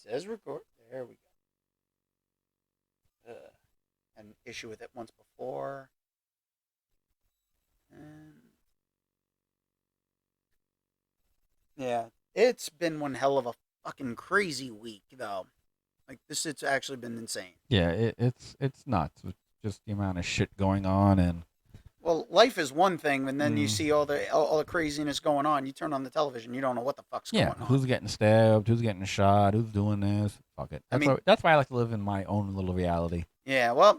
says record. There we go. An issue with it once before. And yeah, it's been one hell of a fucking crazy week, though. Like, it's actually been insane. Yeah, it's nuts. It's just the amount of shit going on, and Well, life is one thing, and then you mm, see all the craziness going on. You turn on the television, you don't know what the fuck's yeah, going on. who's getting stabbed, who's getting shot, who's doing this. Fuck it. I That's mean, why I like to live in my own little reality. yeah, well,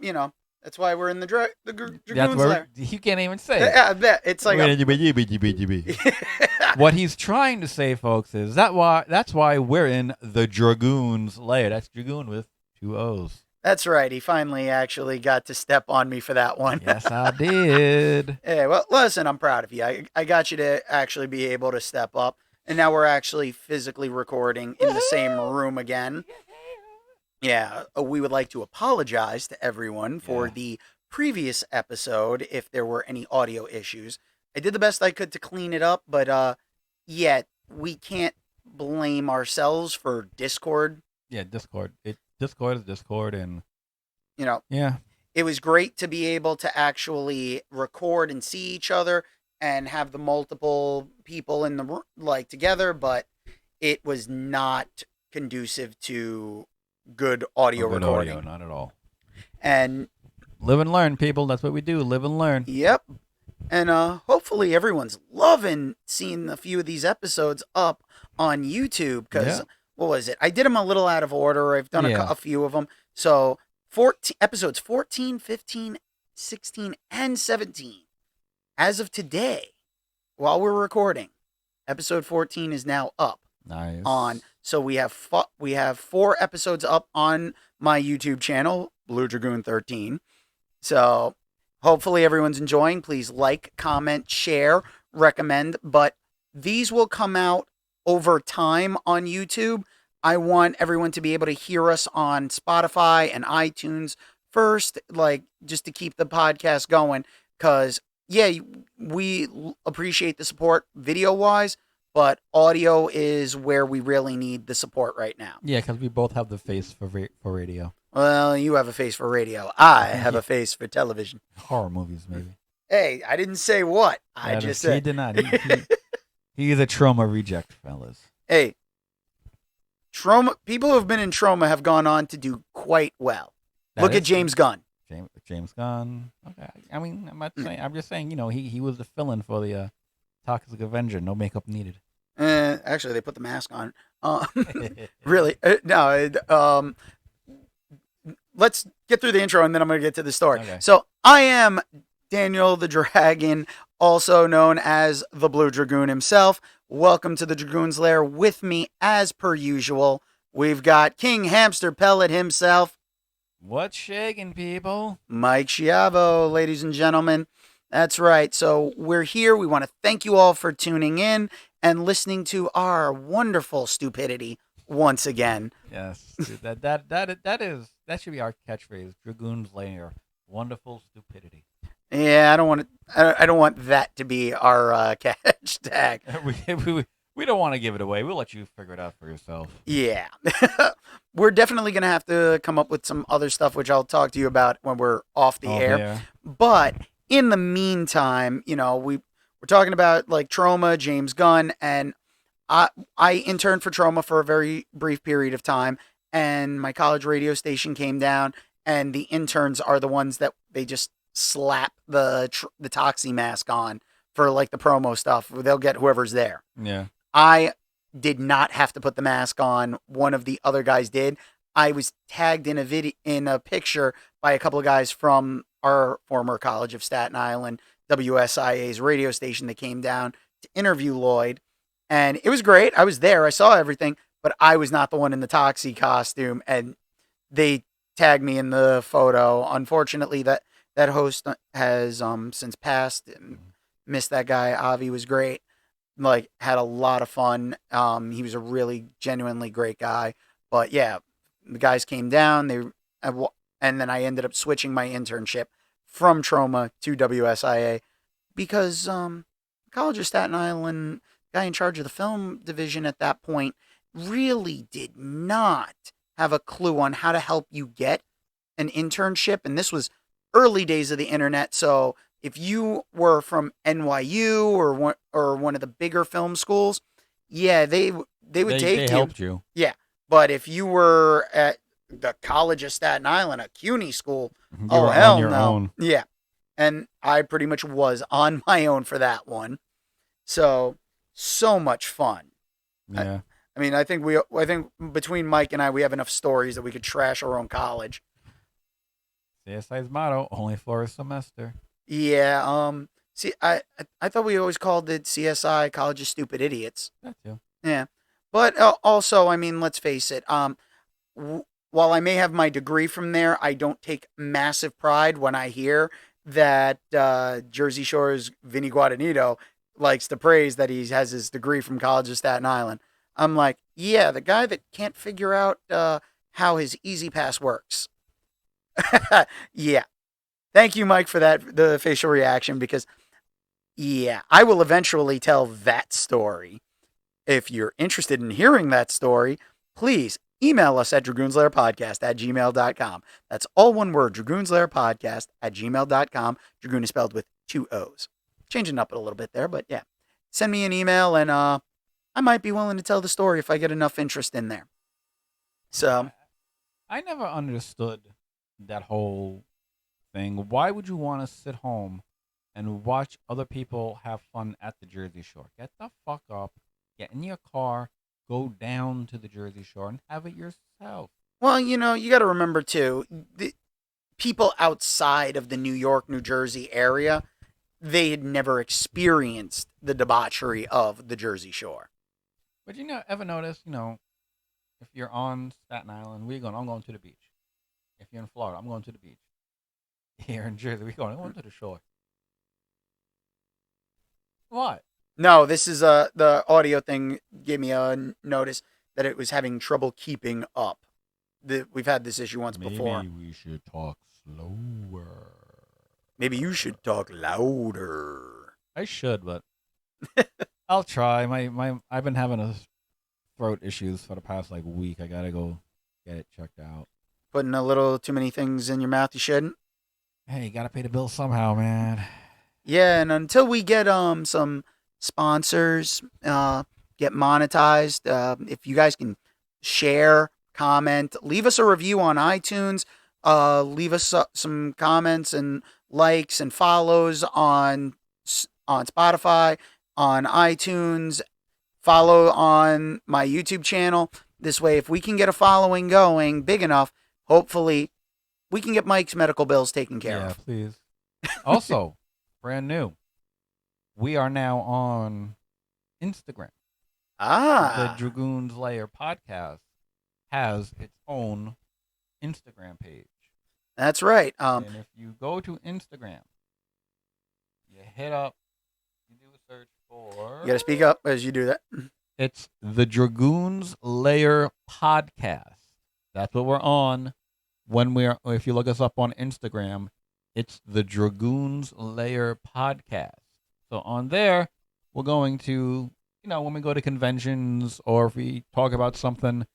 that's why we're in the That's Dragoons where lair. you can't even say it. Yeah, I bet it's like a. What he's trying to say, folks, is that's why we're in the Dragoons lair. That's Dragoon with two O's. That's right. He finally actually got to step on me for that one. Yes, I did. Yeah, well, listen, I'm proud of you. I got you to actually be able to step up. And now we're actually physically recording in the same room again. Yeah, we would like to apologize to everyone for Yeah. the previous episode if there were any audio issues. I did the best I could to clean it up, but yet we can't blame ourselves for Discord. Yeah, Discord. Discord is Discord, and You know, yeah, it was great to be able to actually record and see each other and have the multiple people in the like together, but it was not conducive to good no audio good audio, recording. not at all. And Live and learn, people. That's what we do. Live and learn. yep, and hopefully everyone's loving seeing a few of these episodes up on YouTube because Yeah, what was it? I did them a little out of order. I've done yeah. a few of them. So 14 episodes 14, 15, 16, and 17 as of today while we're recording. Episode 14 is now up on. Nice. So we have 4 episodes up on my YouTube channel, Blue Dragoon 13. So hopefully everyone's enjoying. Please like, comment, share, recommend. But these will come out over time on YouTube. I want everyone to be able to hear us on Spotify and iTunes first, like just to keep the podcast going. Because, yeah, we appreciate the support video wise, but audio is where we really need the support right now. Yeah, because we both have the face for radio. Well, you have a face for radio. I have Yeah. a face for television. Horror movies, maybe. Hey, I didn't say what. I That just is, he said, did not. He is a trauma reject, fellas. hey, trauma. People who have been in trauma have gone on to do quite well. That Look at is true. James Gunn. James Gunn. Okay. I mean, I'm not saying. I'm just saying. He was the villain for the Toxic Avenger. No makeup needed. Actually, they put the mask on. Uh, really? No. Let's get through the intro and then I'm going to get to the story. Okay. So I am Daniel the Dragon, also known as the Blue Dragoon himself. Welcome to the Dragoon's Lair. With me, as per usual, we've got King Hamster Pellet himself, What's shaking, people? Mike Schiavo, ladies and gentlemen. That's right. So we're here. We want to thank you all for tuning in and listening to our wonderful stupidity once again. Yes, dude, that should be our catchphrase. Dragoon's Lair. Wonderful stupidity. Yeah, I don't want to. I don't want that to be our hashtag. We don't want to give it away. We'll let you figure it out for yourself. Yeah, we're definitely gonna have to come up with some other stuff, which I'll talk to you about when we're off the Oh, air. yeah. But in the meantime, we're talking about like Trauma, James Gunn, and I interned for Trauma for a very brief period of time, and my college radio station came down, and the interns are the ones that they just slap the Toxie mask on for like the promo stuff. They'll get whoever's there. Yeah. I did not have to put the mask on. One of the other guys did. I was tagged in a picture by a couple of guys from our former College of Staten Island, WSIA's radio station that came down to interview Lloyd. And it was great. I was there. I saw everything, but I was not the one in the Toxie costume. And they tagged me in the photo. Unfortunately, that host has since passed. And missed that guy. Avi was great. Like, had a lot of fun. He was a really genuinely great guy. But yeah, the guys came down. And then I ended up switching my internship from Trauma to WSIA because College of Staten Island guy in charge of the film division at that point really did not have a clue on how to help you get an internship. And this was early days of the internet. So if you were from NYU or one of the bigger film schools, yeah, they would take They you. helped you. Yeah. But if you were at the College of Staten Island, a CUNY school, You oh were on hell your no. own. Yeah. And I pretty much was on my own for that one. So much fun. Yeah. I mean, I think between Mike and I, we have enough stories that we could trash our own college. CSI's motto: only for a semester. Yeah. See, I thought we always called it CSI, College of Stupid Idiots. That too. Yeah. But also, I mean, let's face it. While I may have my degree from there, I don't take massive pride when I hear that Jersey Shore's Vinny Guadagnino likes to praise that he has his degree from College of Staten Island. I'm like, yeah, the guy that can't figure out how his Easy Pass works. Yeah. Thank you, Mike, for the facial reaction, because, yeah, I will eventually tell that story. If you're interested in hearing that story, please email us at dragoonslairpodcast@gmail.com. That's all one word, dragoonslairpodcast@gmail.com. Dragoon is spelled with 2 O's. Changing up it a little bit there, but yeah. Send me an email, and I might be willing to tell the story if I get enough interest in there. So, I never understood that whole thing. Why would you want to sit home and watch other people have fun at the Jersey Shore? Get the fuck up, get in your car, go down to the Jersey Shore and have it yourself. well, you got to remember, too, the people outside of the New York, New Jersey area, they had never experienced the debauchery of the Jersey Shore. But ever notice, if you're on Staten Island, I'm going to the beach. If you're in Florida, I'm going to the beach. Here in Jersey, I'm going to the shore. What? No, this is the audio thing gave me a notice that it was having trouble keeping up. We've had this issue once before. Maybe we should talk slower. Maybe you should talk louder. I should, but I'll try. I've been having throat issues for the past week. I gotta go get it checked out. Putting a little too many things in your mouth you shouldn't. Hey, you gotta pay the bill somehow, man. Yeah, and until we get some sponsors, get monetized, if you guys can share, comment, leave us a review on iTunes, leave us some comments and likes and follows on Spotify, on iTunes, follow on my YouTube channel. This way, if we can get a following going big enough, hopefully we can get Mike's medical bills taken care of. Yeah, please. Also, brand new. We are now on Instagram. The Dragoon's Lair podcast has its own Instagram page. That's right. And if you go to Instagram, you hit up, you do a search for. You got to speak up as you do that. It's the Dragoon's Lair podcast. That's what we're on. If you look us up on Instagram, it's the Dragoon's Lair podcast. So on there, we're going to, when we go to conventions or if we talk about something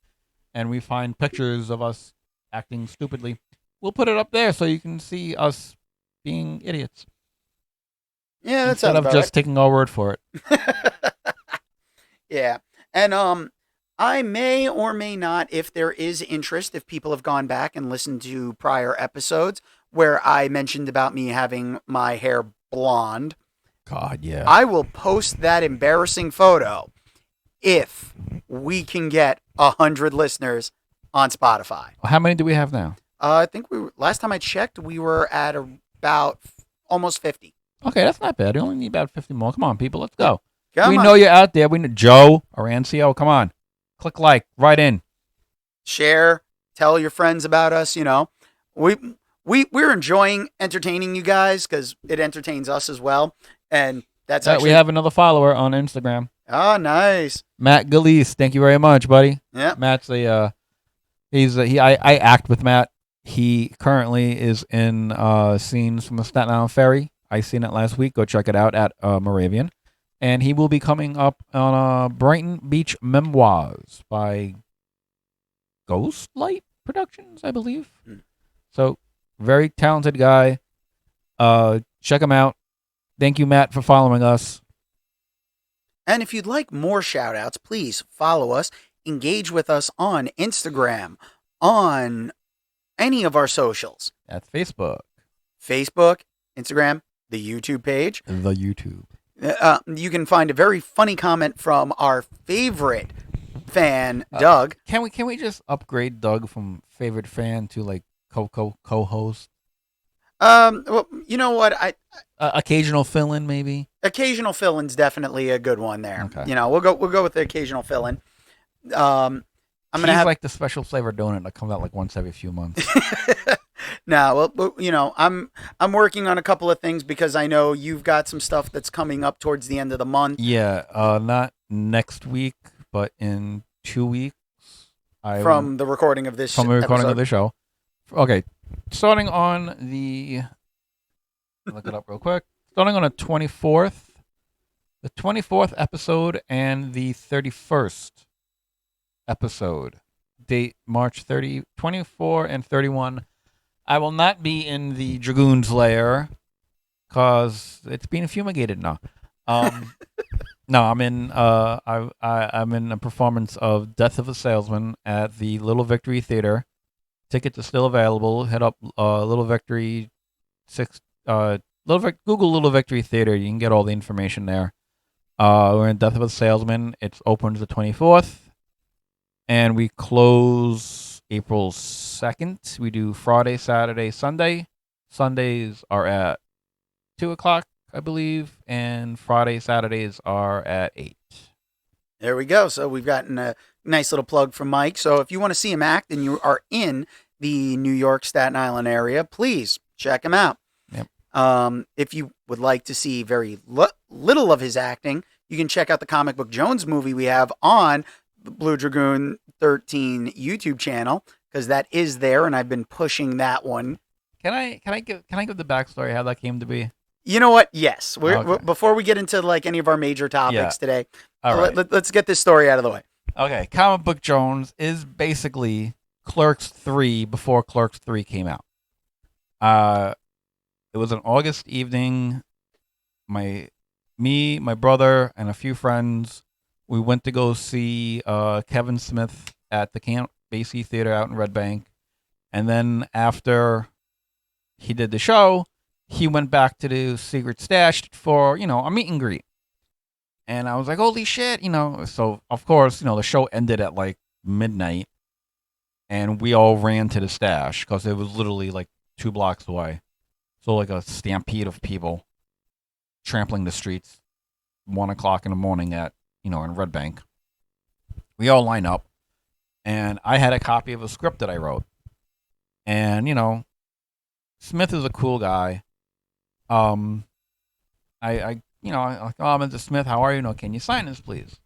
and we find pictures of us acting stupidly, we'll put it up there so you can see us being idiots. Yeah, that instead sounds of about just taking our word for it. Yeah, and I may or may not, if there is interest, if people have gone back and listened to prior episodes where I mentioned about me having my hair blonde. God, yeah. I will post that embarrassing photo if we can get 100 listeners on Spotify. How many do we have now? I think last time I checked, we were at about almost 50. Okay, that's not bad. We only need about 50 more. Come on, people, let's go. Come we on. know you're out there. We know Joe Arancio. Come on, click like right in. Share, tell your friends about us. We're enjoying entertaining you guys because it entertains us as well, and that's actually we have another follower on Instagram. Oh, nice, Matt Galise. Thank you very much, buddy. Yeah, Matt's I act with Matt. He currently is in scenes from the Staten Island Ferry. I seen it last week. Go check it out at Moravian. And he will be coming up on Brighton Beach Memoirs by Ghostlight Productions, I believe. So, very talented guy. Check him out. Thank you, Matt, for following us. And if you'd like more shout outs, please follow us, engage with us on Instagram, on any of our socials. That's Facebook. Facebook, Instagram, the YouTube page. The YouTube. You can find a very funny comment from our favorite fan, Doug. Can we just upgrade Doug from favorite fan to like co-host? Well, you know what? Occasional fill-in, maybe. Occasional fill-in's definitely a good one there. Okay. You know, we'll go with the occasional fill-in. I'm He's gonna have like the special flavor donut that comes out like once every few months. No, well, you know, I'm working on a couple of things because I know you've got some stuff that's coming up towards the end of the month. Yeah, not next week, but in 2 weeks. From the recording of this From the recording episode. of the show. Okay, starting on the... Look it up real quick. Starting on the 24th. The 24th episode and the 31st episode. Date March 30, 24 and 31. I will not be in the Dragoon's lair because it's being fumigated now. No, I'm in. I'm in a performance of Death of a Salesman at the Little Victory Theater. Tickets are still available. Head up Little Victory Google Little Victory Theater. You can get all the information there. We're in Death of a Salesman. It opens the 24th, and we close April 2nd. We do Friday, Saturday, Sunday. Sundays are at 2 o'clock, I believe, and Friday, Saturdays are at 8. There we go. So we've gotten a nice little plug from Mike. So if you want to see him act and you are in the New York, Staten Island area, please check him out. Yep. If you would like to see very little of his acting, you can check out the Comic Book Jones movie we have on the Blue Dragoon 13 YouTube channel, because that is there, and I've been pushing that one. Can I give the backstory how that came to be? You know what? Yes. Okay. Before we get into like any of our major topics today, All right. let's get this story out of the way. Okay, Comic Book Jones is basically Clerks 3 before Clerks 3 came out. It was an August evening. My brother, and a few friends, we went to go see Kevin Smith at the Camp Basie Theater out in Red Bank. And then after he did the show, he went back to the Secret Stash for, a meet and greet. And I was like, holy shit, So, of course, the show ended at like midnight. And we all ran to the stash because it was literally like 2 blocks away. So like a stampede of people trampling the streets 1 o'clock in the morning at, in Red Bank. We all line up. And I had a copy of a script that I wrote. And, Smith is a cool guy. I'm like, oh, Mr. Smith, how are you? Can you sign this, please?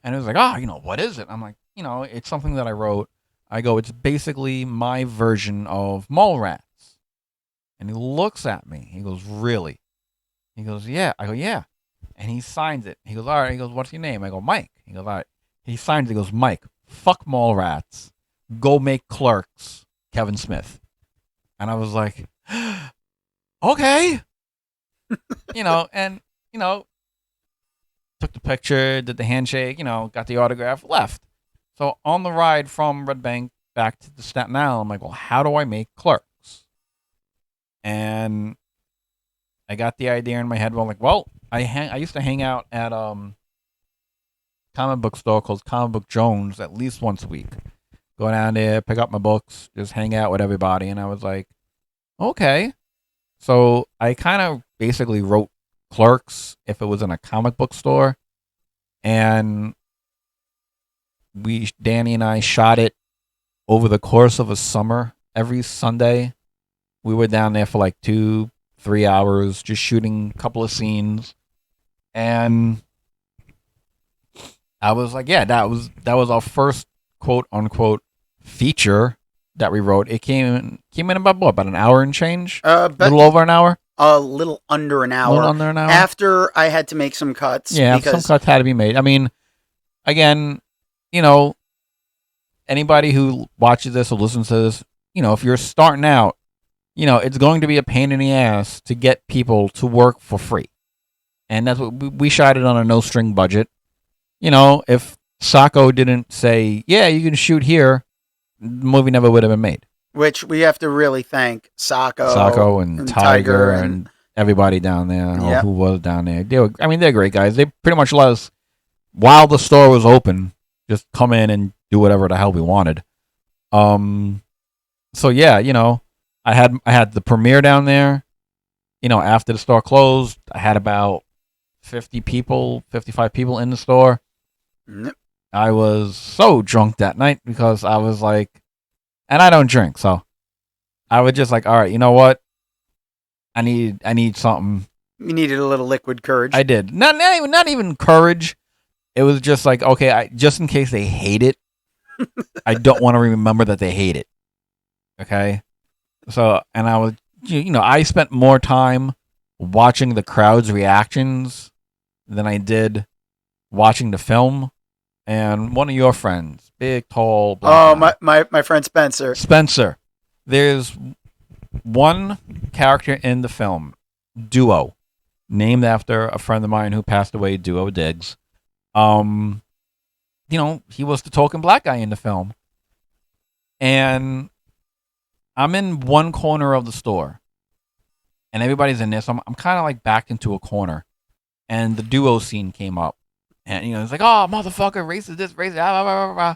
And it was like, what is it? I'm like, it's something that I wrote. I go, it's basically my version of Mallrats. And he looks at me. He goes, really? He goes, yeah. I go, yeah. And he signs it. He goes, all right. He goes, what's your name? I go, Mike. He goes, all right. He signs it. He goes, Mike, fuck Mallrats. Go make Clerks, Kevin Smith. And I was like, okay. Took the picture, did the handshake, got the autograph, left. So on the ride from Red Bank back to the Staten Island, I'm like, well, how do I make Clerks? And I got the idea in my head. Well, I'm like, well, I used to hang out at comic book store called Comic Book Jones at least once a week. Go down there, pick up my books, just hang out with everybody. And I was like, okay. So I kind of basically wrote Clerks if it was in a comic book store. And Danny and I shot it over the course of a summer. Every Sunday, we were down there for like 2-3 hours, just shooting a couple of scenes. And I was like, yeah, that was our first quote unquote feature that we wrote. It came in about an hour and change, a little over an hour. a little under an A hour. little under an hour. After I had to make some cuts. Yeah, some because cuts had to be made. I mean, again, anybody who watches this or listens to this, if you're starting out, it's going to be a pain in the ass to get people to work for free. And that's what we shot it on a no-string budget. If Sacco didn't say, yeah, you can shoot here, the movie never would have been made. Which we have to really thank Sacco and Tiger and everybody down there, or who was down there. They're great guys. They pretty much let us, while the store was open, just come in and do whatever the hell we wanted. So yeah, I had the premiere down there. After the store closed, I had about 55 people in the store. Yep. I was so drunk that night because I was like, and I don't drink, so I was just like, all right, you know what? I need something. You needed a little liquid courage. I did. Not even courage. It was just like, okay, just in case they hate it, I don't want to remember that they hate it. Okay? So, and I was, I spent more time watching the crowd's reactions than I did watching the film. And one of your friends, big, tall, black guy. My friend Spencer. Spencer. There's one character in the film, Duo, named after a friend of mine who passed away, Duo Diggs. He was the token black guy in the film. And I'm in one corner of the store. And everybody's in this. I'm kind of like backed into a corner. And the Duo scene came up. And, it's like, oh, motherfucker, racist this, racist, blah, blah, blah, blah.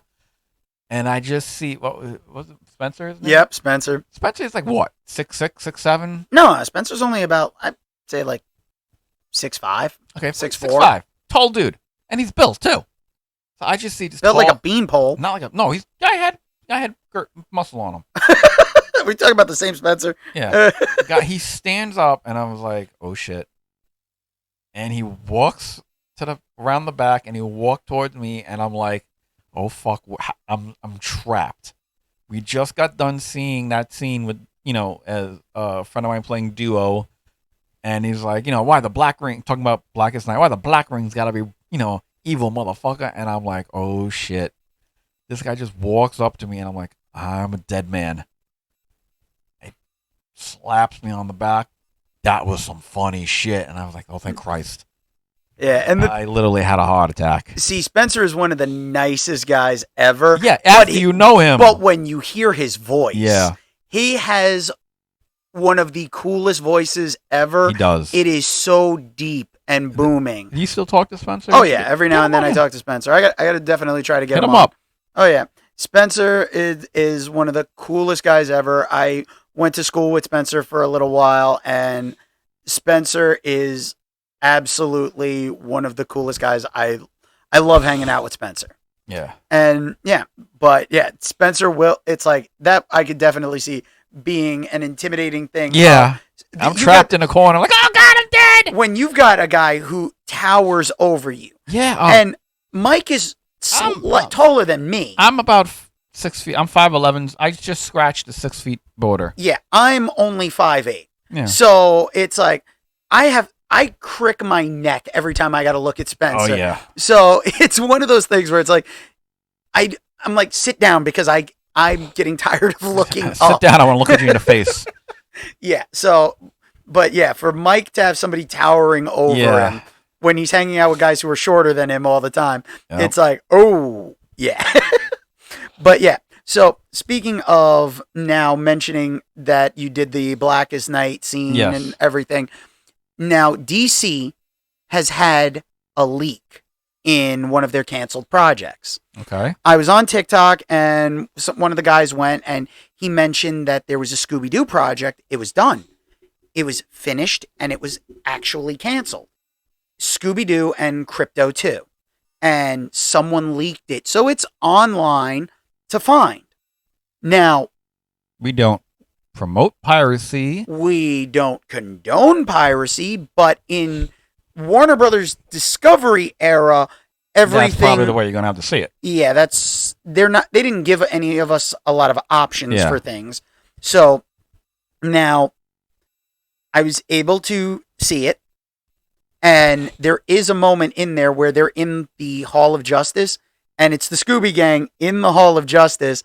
And I just see, what was it, Spencer? Yep, Spencer. Spencer is like, what, 6'6", 6'7"? No, Spencer's only about, I'd say like 6'5". Okay, 6'4". 6'5". Tall dude. And he's built, too. So I just see this built tall, like a beanpole. Not like a, no, I had muscle on him. We talking about the same Spencer? Yeah. He stands up, and I was like, oh, shit. And he walks around the back, and he walked towards me, and I'm like, oh fuck, I'm trapped. We just got done seeing that scene with as a friend of mine playing Duo, and he's like, why the black ring, talking about Blackest Night, why the black ring's gotta be evil motherfucker. And I'm like, oh shit, this guy just walks up to me, and I'm like, I'm a dead man. He slaps me on the back. That was some funny shit. And I was like, oh, thank Christ. Yeah, and I literally had a heart attack. See, Spencer is one of the nicest guys ever. Yeah, after you know him. But when you hear his voice, yeah, he has one of the coolest voices ever. He does. It is so deep and booming. Do you still talk to Spencer? Oh yeah, every now and then I talk to Spencer. I got to definitely try to get him up. Oh yeah, Spencer is one of the coolest guys ever. I went to school with Spencer for a little while, and Spencer is absolutely one of the coolest guys. I love hanging out with Spencer. Yeah. And yeah, but yeah, Spencer it's like that. I could definitely see being an intimidating thing. Yeah. I'm trapped in a corner like, oh God, I'm dead. When you've got a guy who towers over you. Yeah. And Mike is taller than me. I'm about 6 feet. I'm 5'11". I just scratched the 6 feet border. Yeah. I'm only 5'8". Yeah. So it's like, I crick my neck every time I got to look at Spencer. Oh, yeah. So it's one of those things where it's like, I'm like, sit down because I'm getting tired of looking up. Sit down. I want to look at you in the face. Yeah. So, but yeah, for Mike to have somebody towering over him when he's hanging out with guys who are shorter than him all the time, it's like, oh, yeah. But yeah. So speaking of now mentioning that you did the Blackest Night scene and everything. Now, DC has had a leak in one of their canceled projects. Okay. I was on TikTok, and one of the guys went, and he mentioned that there was a Scooby-Doo project. It was done. It was finished, and it was actually canceled. Scooby-Doo and Crypto 2. And someone leaked it. So it's online to find. Now, we don't promote piracy. We don't condone piracy, but in Warner Brothers Discovery era, everything. That's probably the way you're gonna have to see it. Yeah, they didn't give any of us a lot of options for things. So now I was able to see it, and there is a moment in there where they're in the Hall of Justice, and it's the Scooby Gang in the Hall of Justice,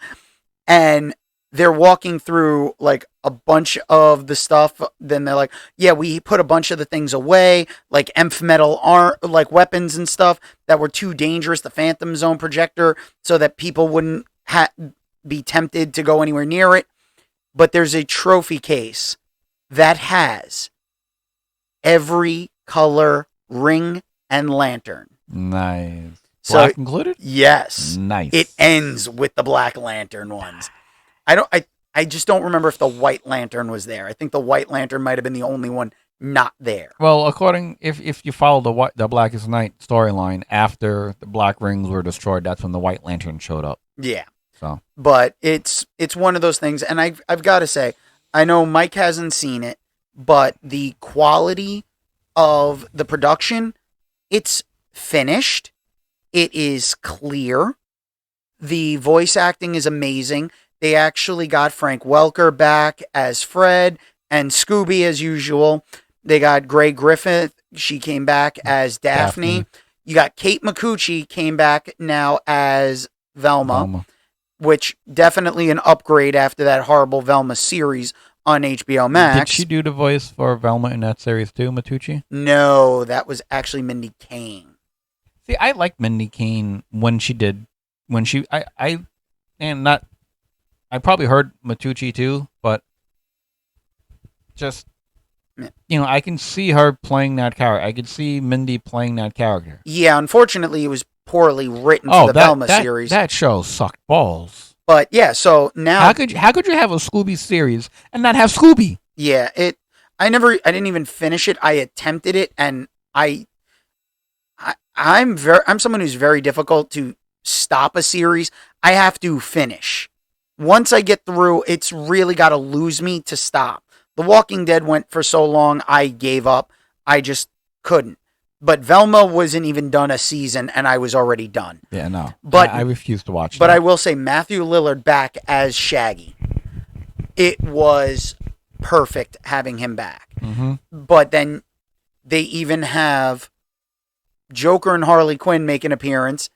and they're walking through like a bunch of the stuff. Then they're like, yeah, we put a bunch of the things away, like metal like weapons and stuff that were too dangerous, the Phantom Zone projector, so that people wouldn't be tempted to go anywhere near it. But there's a trophy case that has every color ring and lantern. Nice. So, Black included? Yes. Nice. It ends with the Black Lantern ones. I just don't remember if the White Lantern was there. I think the White Lantern might have been the only one not there. Well, if you follow the Blackest Night storyline, after the Black Rings were destroyed, that's when the White Lantern showed up. Yeah. So, but it's one of those things, and I've got to say, I know Mike hasn't seen it, but the quality of the production, it's finished. It is clear. The voice acting is amazing. They actually got Frank Welker back as Fred and Scooby as usual. They got Gray Griffith. She came back as Daphne. You got Kate Micucci came back now as Velma, which definitely an upgrade after that horrible Velma series on HBO Max. Did she do the voice for Velma in that series too, Matucci? No, that was actually Mindy Kaling. See, I liked Mindy Kaling when she I probably heard Matucci too, but just, I can see her playing that character. I could see Mindy playing that character. Yeah, unfortunately, it was poorly written for the Velma series. That show sucked balls. But yeah, so now how could you have a Scooby series and not have Scooby? Yeah, I didn't even finish it. I attempted it, and I'm someone who's very difficult to stop a series. I have to finish. Once I get through, it's really got to lose me to stop. The Walking Dead went for so long, I gave up. I just couldn't. But Velma wasn't even done a season, and I was already done. Yeah, no. But I refuse to watch But that. I will say Matthew Lillard back as Shaggy. It was perfect having him back. Mm-hmm. But then they even have Joker and Harley Quinn make an appearance,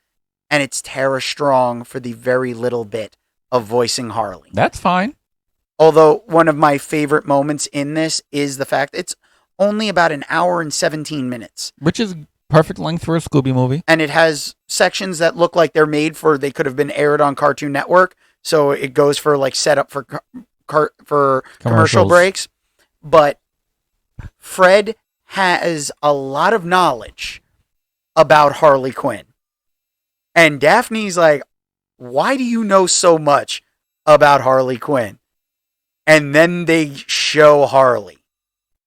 and it's Tara Strong for the very little bit of voicing Harley. That's fine. Although one of my favorite moments in this is the fact it's only about an hour and 17 minutes. Which is perfect length for a Scooby movie. And it has sections that look like they could have been aired on Cartoon Network. So it goes for like setup for commercial breaks. But Fred has a lot of knowledge about Harley Quinn. And Daphne's like, why do you know so much about Harley Quinn? And then they show Harley.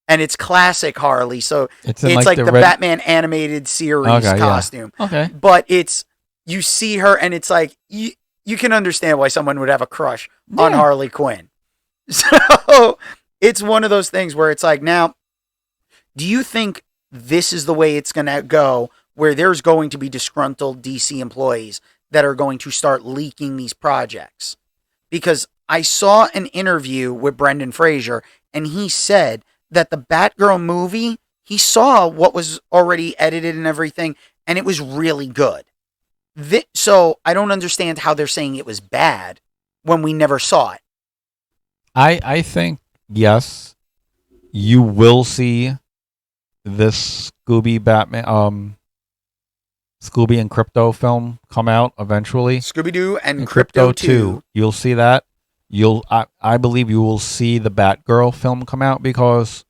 And it's classic Harley. So it's like the Batman animated series costume. Yeah. Okay. But you see her and it's like, you can understand why someone would have a crush on Harley Quinn. So it's one of those things where it's like, now, do you think this is the way it's going to go, where there's going to be disgruntled DC employees that are going to start leaking these projects? Because I saw an interview with Brendan Fraser, and he said that the Batgirl movie, he saw what was already edited and everything, and it was really good. So I don't understand how they're saying it was bad when we never saw it. I think, yes, you will see this Scooby Batman, Scooby and Crypto film come out eventually. Scooby-Doo and Crypto 2. You'll see that. I believe you will see the Batgirl film come out because,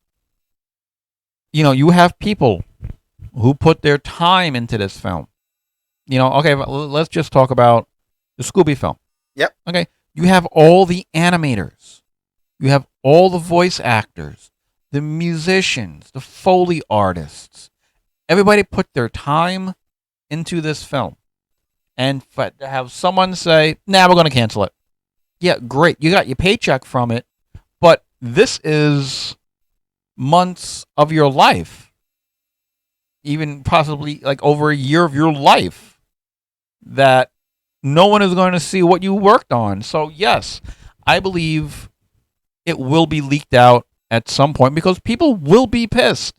you have people who put their time into this film. Okay, let's just talk about the Scooby film. Yep. Okay, you have all the animators. You have all the voice actors, the musicians, the Foley artists. Everybody put their time into this film. And to have someone say, we're going to cancel it. Yeah, great. You got your paycheck from it, but this is months of your life, even possibly like over a year of your life, that no one is going to see what you worked on. So yes, I believe it will be leaked out at some point because people will be pissed.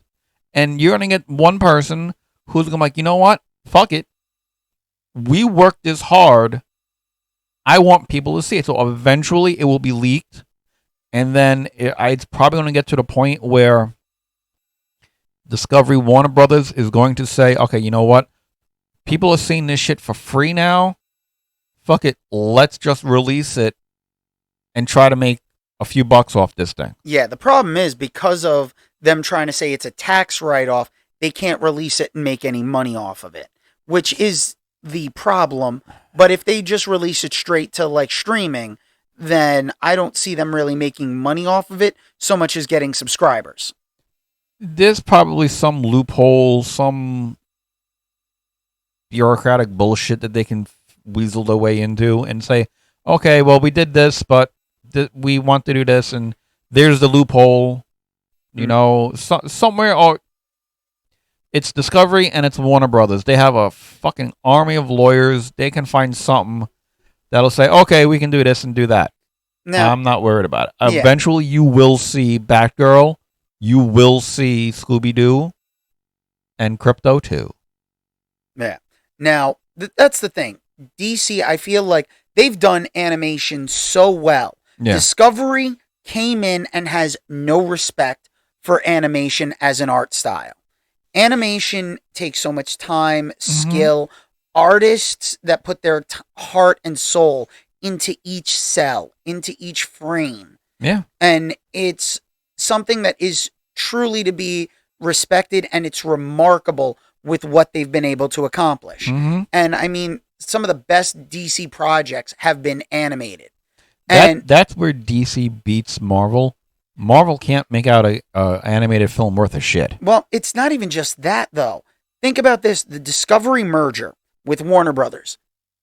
And you're going to get one person who's going to be like, you know what? Fuck it. We worked this hard. I want people to see it. So eventually it will be leaked. And then it's probably going to get to the point where Discovery Warner Brothers is going to say, okay, you know what? People are seeing this shit for free now. Fuck it. Let's just release it and try to make a few bucks off this thing. Yeah, the problem is because of them trying to say it's a tax write-off, they can't release it and make any money off of it, which is the problem. But if they just release it straight to like streaming, then I don't see them really making money off of it so much as getting subscribers. There's probably some loophole, some bureaucratic bullshit that they can weasel their way into and say, okay, well, we did this, but we want to do this, and there's the loophole. You know, somewhere, or it's Discovery and it's Warner Brothers. They have a fucking army of lawyers. They can find something that'll say, okay, we can do this and do that. Now, I'm not worried about it. Yeah. Eventually, you will see Batgirl. You will see Scooby-Doo and Crypto too. Yeah. Now, that's the thing. DC, I feel like they've done animation so well. Yeah. Discovery came in and has no respect for animation as an art style. Animation takes so much time, skill, artists that put their heart and soul into each cell, into each frame. Yeah. And it's something that is truly to be respected, and it's remarkable with what they've been able to accomplish. And I mean, some of the best DC projects have been animated. And that's where DC beats Marvel. Marvel can't make out a animated film worth of shit. well, it's not even just that, though. Think about this. The Discovery merger with Warner Brothers.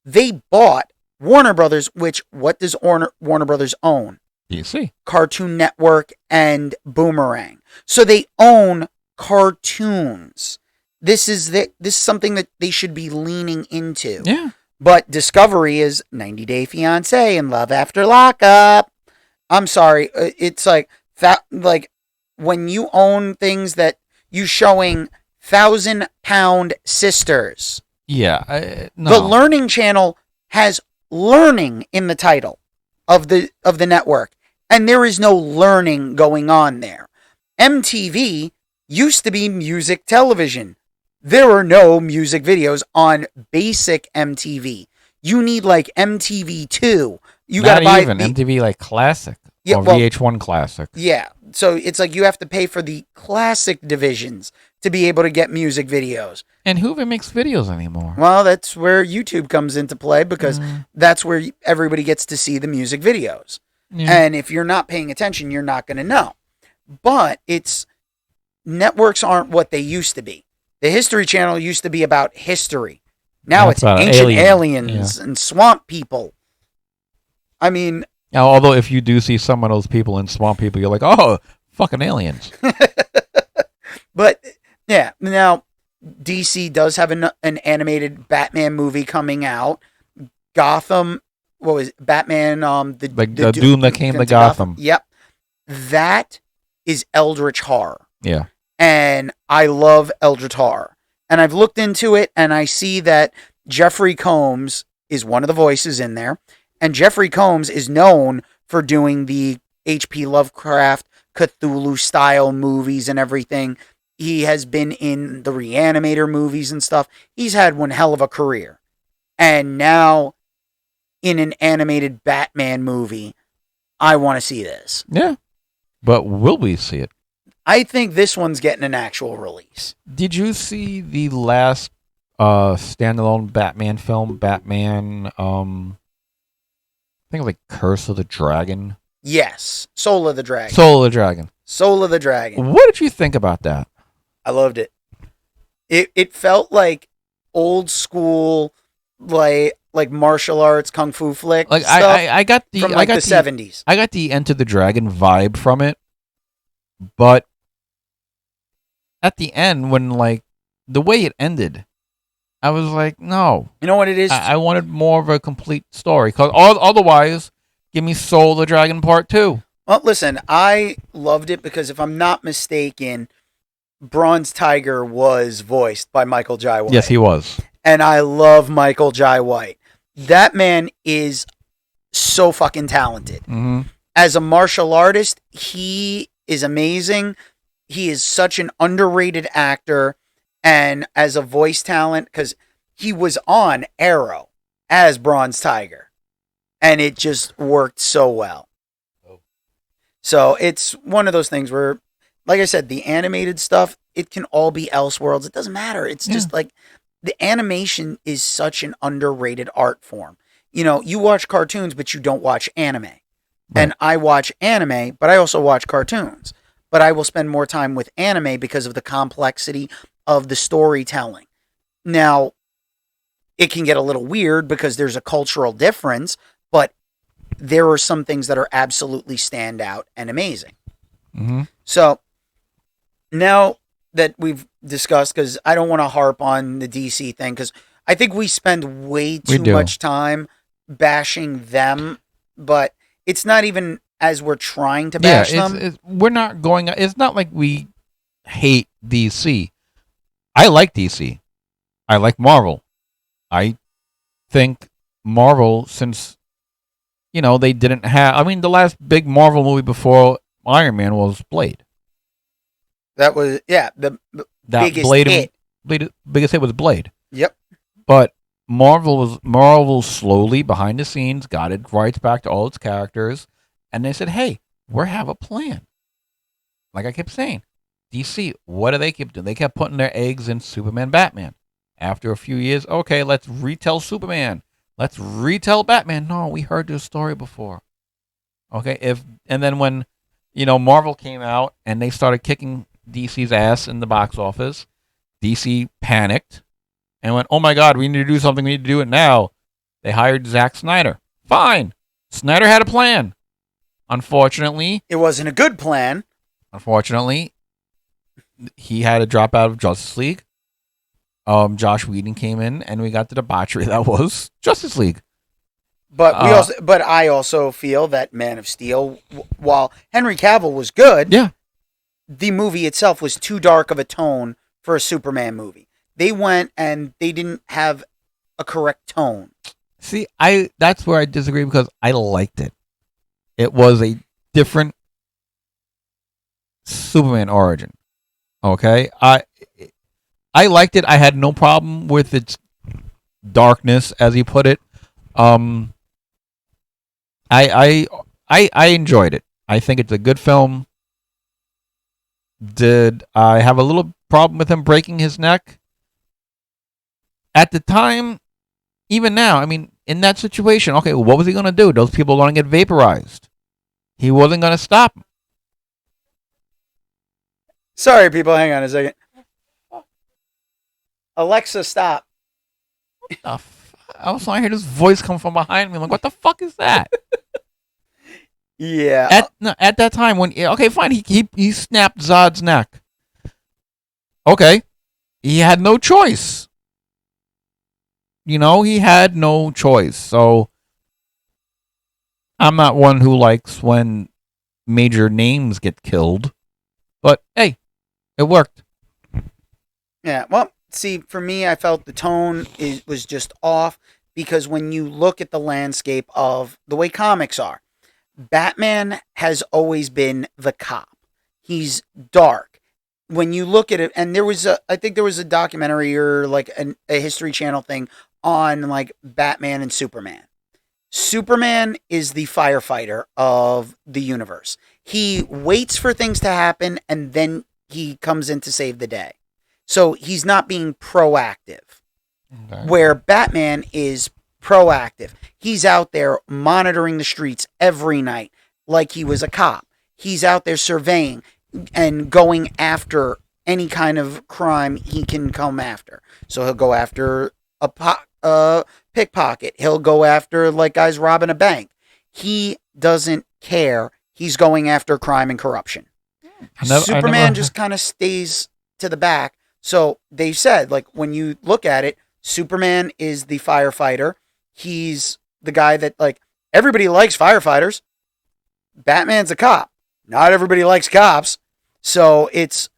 They bought Warner Brothers, which, what does Warner Brothers own? DC. Cartoon Network and Boomerang. So they own cartoons. This is something that they should be leaning into. Yeah. But Discovery is 90 Day Fiancé and Love After Lockup. I'm sorry. It's like that. Like when you own things that you showing 1,000-pound sisters. Yeah. No. The Learning Channel has learning in the title of the network, and there is no learning going on there. MTV used to be music television. There are no music videos on basic MTV. You need like MTV2. You got to buy even MTV like Classic or well, VH1 Classic. Yeah. So it's like you have to pay for the classic divisions to be able to get music videos. And who even makes videos anymore? Well, that's where YouTube comes into play, because that's where everybody gets to see the music videos. Yeah. And if you're not paying attention, you're not going to know. But networks aren't what they used to be. The History Channel used to be about history. Now That's it's about ancient aliens and swamp people. I mean, Now, although if you do see some of those people in Swamp People, you're like, oh, fucking aliens. but yeah, now DC does have an animated Batman movie coming out. Gotham, what was it? Batman? The Doom that came to Gotham. Yep, that is eldritch horror. Yeah. And I love eldritch horror. And I've looked into it, and I see that Jeffrey Combs is one of the voices in there. And Jeffrey Combs is known for doing the H.P. Lovecraft, Cthulhu-style movies and everything. He has been in the Reanimator movies and stuff. He's had one hell of a career. And now, in an animated Batman movie, I want to see this. Yeah. But will we see it? I think this one's getting an actual release. Did you see the last standalone Batman film? Batman, I think it was like Curse of the Dragon. Yes. Soul of the Dragon. Soul of the Dragon. Soul of the Dragon. What did you think about that? I loved it. It felt like old school, like martial arts kung fu flick. Like stuff I got the from I got the 70s. I got the Enter the Dragon vibe from it, but at the end, when like the way it ended, I was like, no. You know what it is? I wanted more of a complete story. Because otherwise, give me Soul of the Dragon Part 2. Well, listen, I loved it because if I'm not mistaken, Bronze Tiger was voiced by Michael Jai White. Yes, he was. And I love Michael Jai White. That man is so fucking talented. Mm-hmm. As a martial artist, he is amazing. He is such an underrated actor. And as a voice talent, because he was on Arrow as Bronze Tiger. And it just worked so well. So it's one of those things where, like I said, the animated stuff, it can all be Elseworlds. It doesn't matter. It's just like the animation is such an underrated art form. You know, you watch cartoons, but you don't watch anime. Right. And I watch anime, but I also watch cartoons. But I will spend more time with anime because of the complexity of the storytelling. Now, it can get a little weird because there's a cultural difference, but there are some things that are absolutely stand out and amazing. Mm-hmm. So now that we've discussed, because I don't want to harp on the DC thing, because I think we spend way too much time bashing them, but it's not even as we're trying to bash them. We're not going. It's not like we hate DC. I like DC. I like Marvel. I think Marvel, since they didn't have. I mean, the last big Marvel movie before Iron Man was Blade. That was the biggest hit. Biggest hit was Blade. Yep. But Marvel slowly behind the scenes got its rights back to all its characters, and they said, "Hey, we have a plan." Like I kept saying, DC, what do they keep doing? They kept putting their eggs in Superman, Batman. After a few years, okay, let's retell Superman. Let's retell Batman. No, we heard this story before. Okay, and then when Marvel came out and they started kicking DC's ass in the box office, DC panicked and went, "Oh my God, we need to do something. We need to do it now." They hired Zack Snyder. Fine, Snyder had a plan. Unfortunately, it wasn't a good plan. Unfortunately, he had to drop out of Justice League. Josh Whedon came in, and we got the debauchery that was Justice League. But I also feel that Man of Steel, while Henry Cavill was good, the movie itself was too dark of a tone for a Superman movie. They went and they didn't have a correct tone. See, that's where I disagree because I liked it. It was a different Superman origin. Okay, I liked it. I had no problem with its darkness, as he put it. I enjoyed it. I think it's a good film. Did I have a little problem with him breaking his neck? At the time, even now, I mean, in that situation, okay, what was he going to do? Those people are going to get vaporized. He wasn't going to stop them. Sorry, people, hang on a second. Alexa, stop. I also hear this voice come from behind me. I'm like, what the fuck is that? Yeah. At that time, fine, he snapped Zod's neck. Okay. He had no choice. He had no choice. So I'm not one who likes when major names get killed. But hey, it worked. Yeah, well, see, for me, I felt the tone was just off because when you look at the landscape of the way comics are, Batman has always been the cop. He's dark. When you look at it, and I think there was a documentary or like a History Channel thing on like Batman and Superman. Superman is the firefighter of the universe. He waits for things to happen and then he comes in to save the day. So he's not being proactive. Okay. Where Batman is proactive. He's out there monitoring the streets every night like he was a cop. He's out there surveying and going after any kind of crime he can come after. So he'll go after a pickpocket. He'll go after like guys robbing a bank. He doesn't care. He's going after crime and corruption. Superman just kind of stays to the back. So they said, like, when you look at it, Superman is the firefighter. He's the guy that, like, everybody likes firefighters. Batman's a cop. Not everybody likes cops. So it's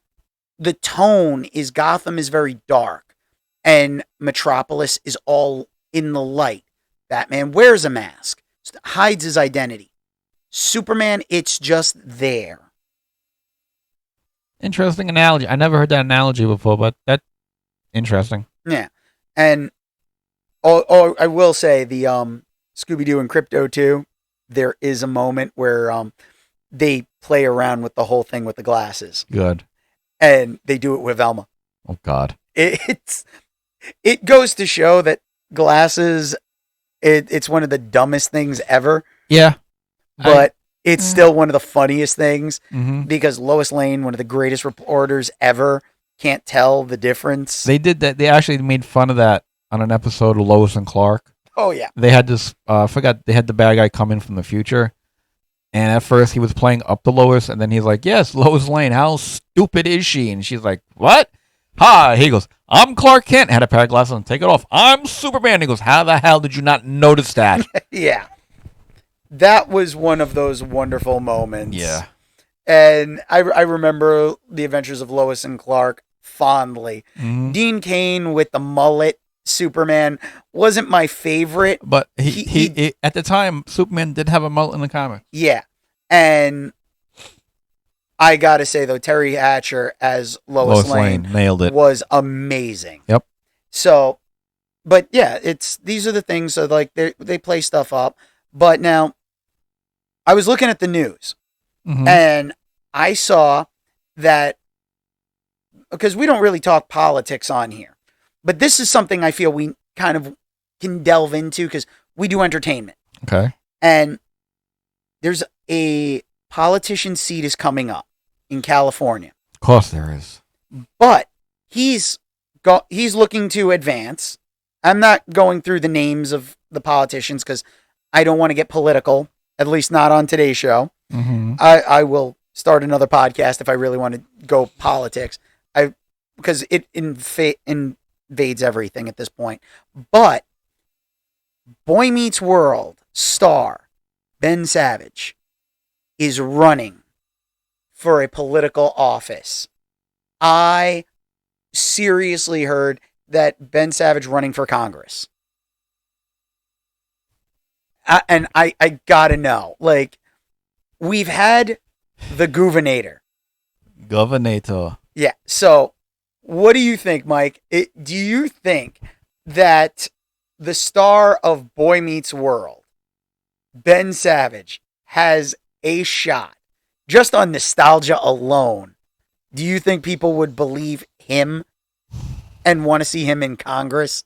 the tone is Gotham is very dark and Metropolis is all in the light. Batman wears a mask, hides his identity. Superman, it's just there. Interesting analogy. I never heard that analogy before, but that's interesting. Yeah. And I will say the Scooby-Doo and Crypto 2, there is a moment where they play around with the whole thing with the glasses. Good. And they do it with Velma. Oh, God. It goes to show that glasses, it's one of the dumbest things ever. Yeah. But it's still one of the funniest things Mm-hmm. because Lois Lane, one of the greatest reporters ever, can't tell the difference. They did that. They actually made fun of that on an episode of Lois and Clark. Oh, yeah. They had this, I forgot, they had the bad guy come in from the future. And at first he was playing up to Lois, and then he's like, yes, Lois Lane, how stupid is she? And she's like, what? Hi. He goes, I'm Clark Kent. Had a pair of glasses on, take it off. I'm Superman. He goes, how the hell did you not notice that? Yeah. That was one of those wonderful moments. Yeah. And I remember the adventures of Lois and Clark fondly. Mm-hmm. Dean Cain with the mullet Superman wasn't my favorite. But he at the time, Superman did have a mullet in the comic. Yeah. And I got to say, though, Terry Hatcher as Lois Lane nailed it. was amazing. Yep. So, but yeah, these are the things. So, like, they play stuff up. But now, I was looking at the news, Mm-hmm. and I saw that, because we don't really talk politics on here, but this is something I feel we kind of can delve into because we do entertainment. Okay. And there's a politician seat is coming up in California. Of course there is. But he's looking to advance. I'm not going through the names of the politicians because I don't want to get political, at least not on today's show. Mm-hmm. I will start another podcast if I really want to go politics. Because it invades everything at this point. But Boy Meets World star Ben Savage is running for a political office. I seriously heard that Ben Savage running for Congress. I gotta know. Like, we've had the Governator. Yeah. So, what do you think, Mike? Do you think that the star of Boy Meets World, Ben Savage, has a shot, just on nostalgia alone? Do you think people would believe him and want to see him in Congress?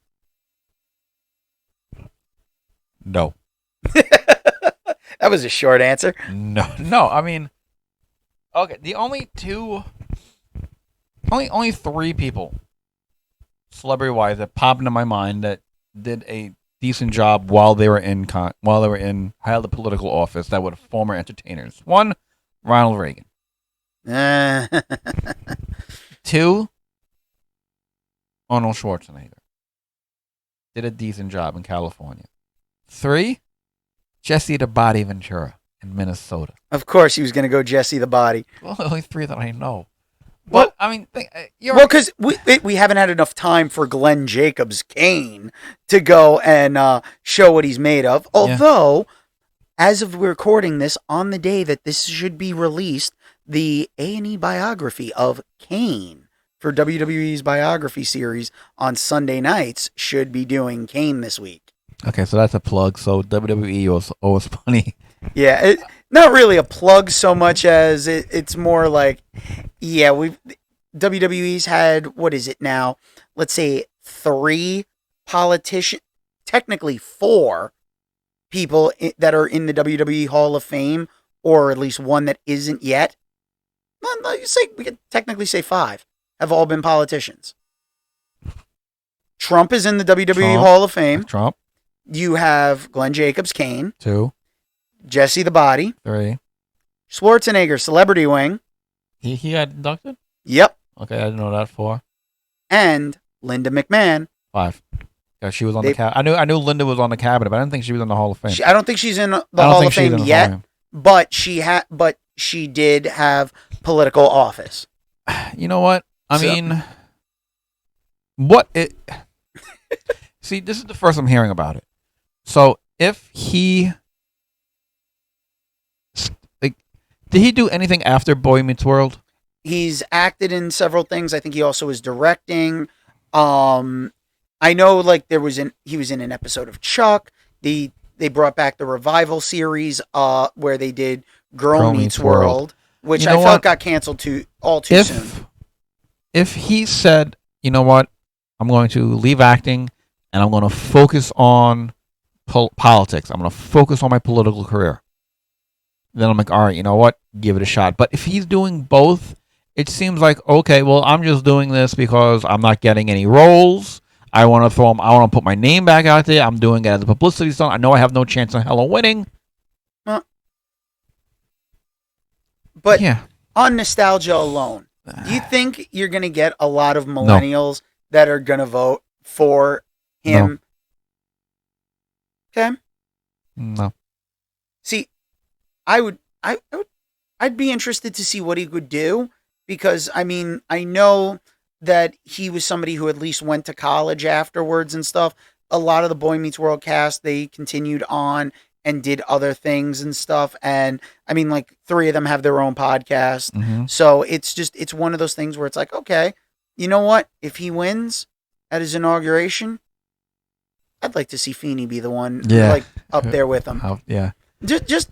No. That was a short answer. No. I mean, okay. The only three people, celebrity-wise, that popped into my mind that did a decent job while they were held a political office that were former entertainers. One, Ronald Reagan. 2, Arnold Schwarzenegger. Did a decent job in California. 3, Jesse the Body Ventura in Minnesota. Of course, he was going to go Jesse the Body. Well, the only 3 that I know. Well, But I mean, because we haven't had enough time for Glenn Jacobs Kane to go and show what he's made of. Although, as of recording this, on the day that this should be released, the A&E biography of Kane for WWE's biography series on Sunday nights should be doing Kane this week. Okay, so that's a plug. So WWE owes money. Yeah, not really a plug so much as it's more like, yeah, WWE's had, what is it now? Let's say 3 politicians, technically 4 people that are in the WWE Hall of Fame, or at least one that isn't yet. Well, we could technically say 5 have all been politicians. Trump is in the WWE Hall of Fame. Trump. You have Glenn Jacobs Kane. 2. Jesse the Body. 3. Schwarzenegger, Celebrity Wing. He got inducted? Yep. Okay, I didn't know that. 4. And Linda McMahon. 5. Yeah, she was on the cabinet. I knew Linda was on the cabinet, but I didn't think she was in the Hall of Fame. I don't think she's in the Hall of Fame yet, but she did have political office. You know what? I So- mean, what it. See, this is the first I'm hearing about it. So if he, like, did he do anything after Boy Meets World? He's acted in several things. I think he also is directing. I know like he was in an episode of Chuck. They brought back the revival series where they did Girl Meets World, which You know I felt what? got canceled too soon. If he said, you know what, I'm going to leave acting and I'm going to focus on politics. I'm going to focus on my political career. Then I'm like, all right, you know what, give it a shot. But if he's doing both, it seems like, okay, well, I'm just doing this because I'm not getting any roles. I want to put my name back out there. I'm doing it as a publicity stunt. I know I have no chance in hell of winning. But yeah, on nostalgia alone, do you think you're going to get a lot of millennials that are going to vote for him? Okay. No. See, I'd be interested to see what he would do, because I mean, I know that he was somebody who at least went to college afterwards and stuff. A lot of the Boy Meets World cast, they continued on and did other things and stuff. And I mean, like 3 of them have their own podcast. Mhm. So it's one of those things where it's like, okay, you know what? If he wins at his inauguration, I'd like to see Feeney be the one, like up there with him. Yeah. Just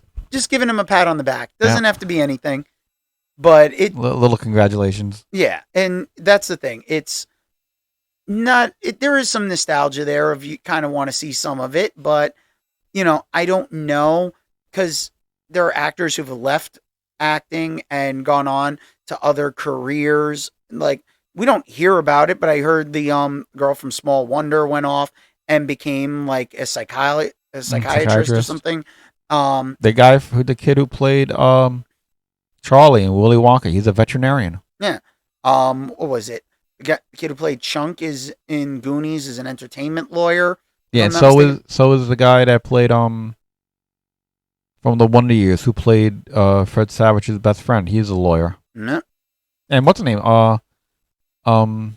giving him a pat on the back. Doesn't have to be anything, but Little congratulations. yeah. And that's the thing. It's not. There is some nostalgia there if you kind of want to see some of it, but I don't know, because there are actors who've left acting and gone on to other careers. Like, we don't hear about it, but I heard the girl from Small Wonder went off and became like a psychiatrist or Psychiatrist. something. The kid who played Charlie in Willy Wonka, he's a veterinarian. Yeah. What was it? The kid who played Chunk is in Goonies, is an entertainment lawyer. Yeah, I'm and not mistaken. so is the guy that played from the Wonder Years, who played Fred Savage's best friend. He's a lawyer. No. And what's her name? Danica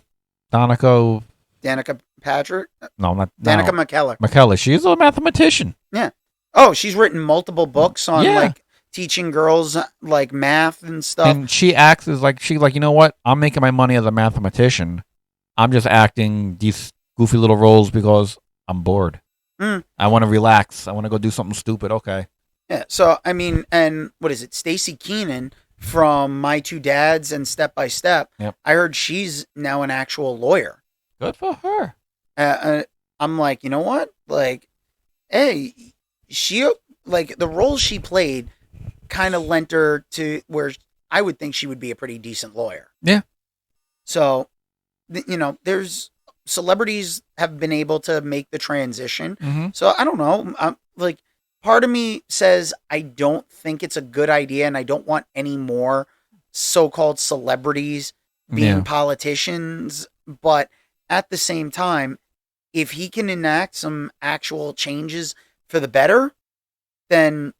Patrick? No, not Danica McKellar. McKellar. She's a mathematician. Yeah. Oh, she's written multiple books on Yeah. like teaching girls like math and stuff. And she acts as like, you know what? I'm making my money as a mathematician. I'm just acting these goofy little roles because I'm bored. I want to relax. I want to go do something stupid. Okay. Yeah. So I mean, and what is it? Stacey Keenan from My Two Dads and Step by Step. Yep. I heard she's now an actual lawyer. Good for her. I'm like, you know what? Like, hey, she, like, the role she played kind of lent her to where I would think she would be a pretty decent lawyer. Yeah. So, there's celebrities have been able to make the transition. Mm-hmm. So I don't know. Like, part of me says I don't think it's a good idea, and I don't want any more so-called celebrities being politicians. But at the same time, if he can enact some actual changes for the better, then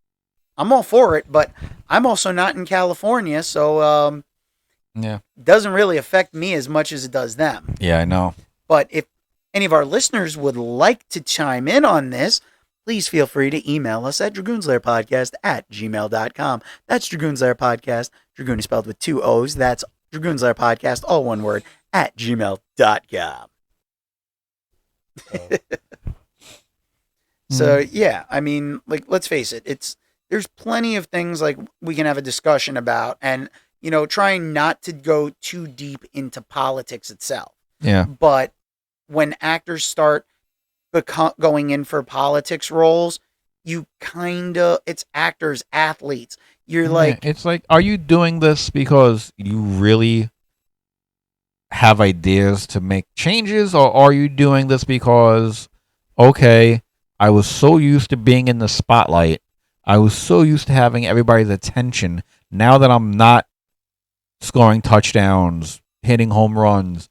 I'm all for it. But I'm also not in California, so doesn't really affect me as much as it does them. Yeah, I know. But if any of our listeners would like to chime in on this, please feel free to email us at dragoonslairpodcast@gmail.com. That's dragoonslairpodcast. Dragoon is spelled with 2 O's. That's dragoonslairpodcast, all one word, @gmail.com. So yeah, I mean, like, let's face it, there's plenty of things like we can have a discussion about, and trying not to go too deep into politics itself. Yeah. But when actors start going in for politics roles, it's actors, athletes. You're like, it's like, are you doing this because you really have ideas to make changes, or are you doing this because, okay, I was so used to being in the spotlight, I was so used to having everybody's attention, now that I'm not scoring touchdowns, hitting home runs,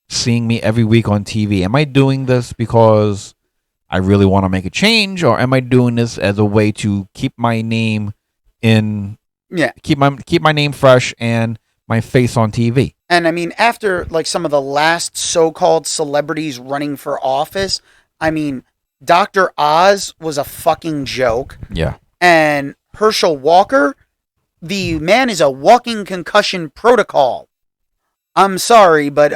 seeing me every week on TV, am I doing this because I really want to make a change, or am I doing this as a way to keep my name in. Yeah. Keep my name fresh and my face on TV. And I mean, after like some of the last so-called celebrities running for office, I mean, Dr. Oz was a fucking joke. Yeah. And Herschel Walker, the man is a walking concussion protocol. I'm sorry, but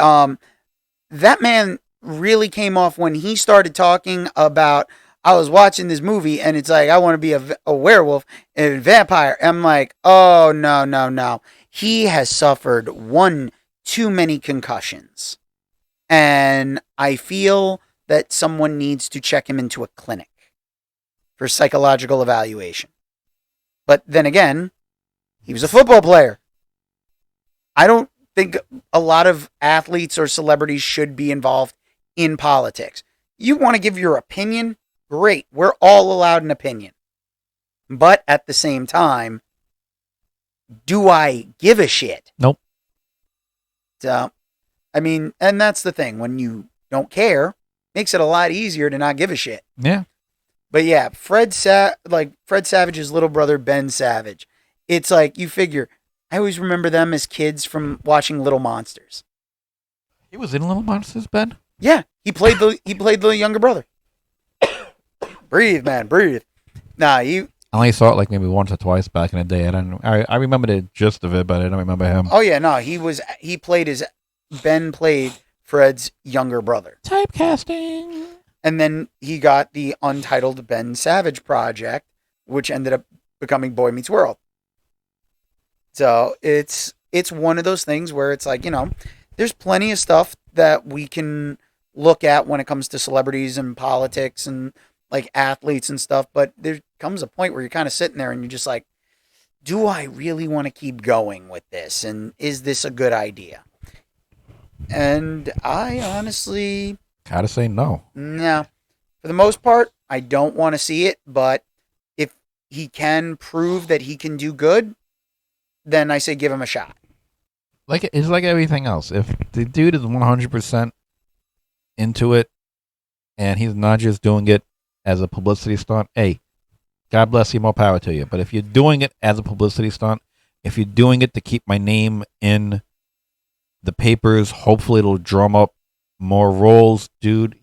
that man really came off when he started talking about, I was watching this movie and it's like, I want to be a werewolf and a vampire. I'm like, oh, no, no, no. He has suffered one too many concussions. And I feel that someone needs to check him into a clinic for psychological evaluation. But then again, he was a football player. I don't think a lot of athletes or celebrities should be involved in politics. You want to give your opinion? Great. We're all allowed an opinion. But at the same time, do I give a shit? Nope. So, I mean, and that's the thing. When you don't care, makes it a lot easier to not give a shit. Yeah. But yeah, Fred Savage's little brother, Ben Savage. It's like, you figure, I always remember them as kids from watching Little Monsters. He was in Little Monsters, Ben? Yeah, he played the younger brother. Breathe, man, breathe. Nah, I only saw it like maybe once or twice back in the day. I remember the gist of it, but I don't remember him. Oh yeah, no, Ben played Fred's younger brother. Typecasting. And then he got the untitled Ben Savage project, which ended up becoming Boy Meets World. So it's one of those things where it's like, there's plenty of stuff that we can look at when it comes to celebrities and politics and like athletes and stuff, but there comes a point where you're kind of sitting there and you're just like, do I really want to keep going with this? And is this a good idea? And I honestly gotta say no. No. For the most part, I don't want to see it, but if he can prove that he can do good, then I say give him a shot. It's like everything else. If the dude is 100% into it and he's not just doing it as a publicity stunt, hey, God bless you, more power to you. But if you're doing it as a publicity stunt, if you're doing it to keep my name in the papers, hopefully it'll drum up more roles, dude,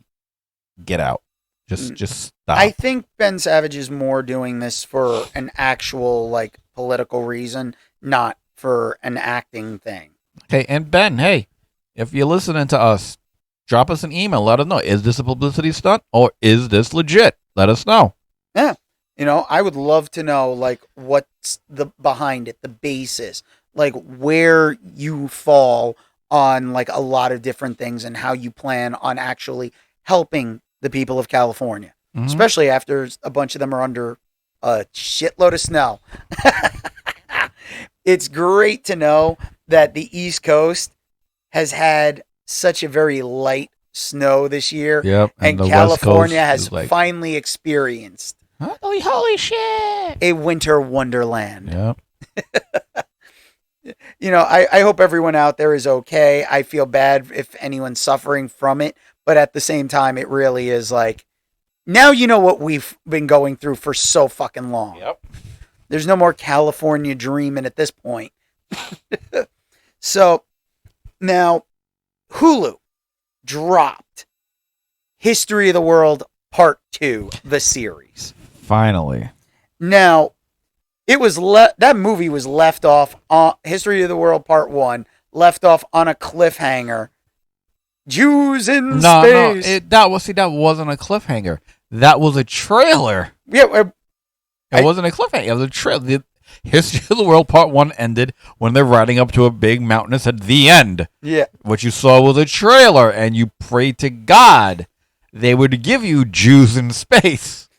get out. Just stop. I think Ben Savage is more doing this for an actual like political reason, not for an acting thing. Okay, and Ben, hey, if you're listening to us, drop us an email. Let us know. Is this a publicity stunt or is this legit? Let us know. Yeah. I would love to know, like, what's behind it, the basis, like where you fall on like a lot of different things and how you plan on actually helping the people of California, especially after a bunch of them are under a shitload of snow. It's great to know that the East Coast has had such a very light snow this year. Yep, and California has finally experienced holy shit, a winter wonderland. Yep. I hope everyone out there is okay. I feel bad if anyone's suffering from it, but at the same time, it really is like, now you know what we've been going through for so fucking long. Yep. There's no more California dreaming at this point. So now Hulu dropped History of the World Part 2, the series. Finally. Now, it was that movie was left off on History of the World Part 1, left off on a cliffhanger. Jews in space. That wasn't a cliffhanger. That was a trailer. Yeah, it wasn't a cliffhanger. It was a trailer. The History of the World Part 1 ended when they're riding up to a big mountain and said, the end. Yeah. What you saw was a trailer, and you prayed to God they would give you Jews in space.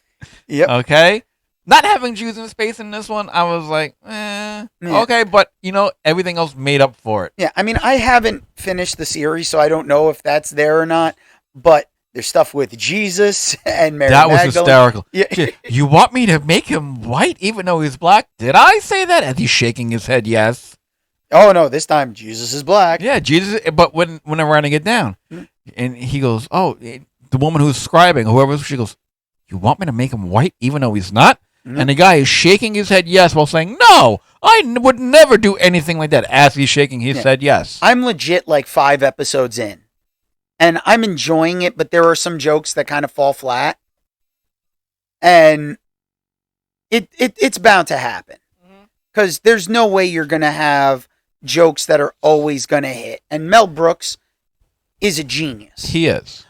Yep. Okay? Not having Jews in space in this one, I was like, Yeah. Okay, but, everything else made up for it. Yeah, I mean, I haven't finished the series, so I don't know if that's there or not, but there's stuff with Jesus and Mary That was Magdalene. hysterical. Yeah. You want me to make him white even though he's black? Did I say that? And he's shaking his head, yes. Oh, no, this time Jesus is black. Yeah, Jesus, but when I'm writing it down, and he goes, the woman who's scribing, whoever, she goes, you want me to make him white even though he's not? And the guy is shaking his head yes while saying, no, would never do anything like that. As he's shaking his head yes. I'm legit like 5 episodes in. And I'm enjoying it, but there are some jokes that kind of fall flat. And it's bound to happen. Because there's no way you're going to have jokes that are always going to hit. And Mel Brooks is a genius. He is.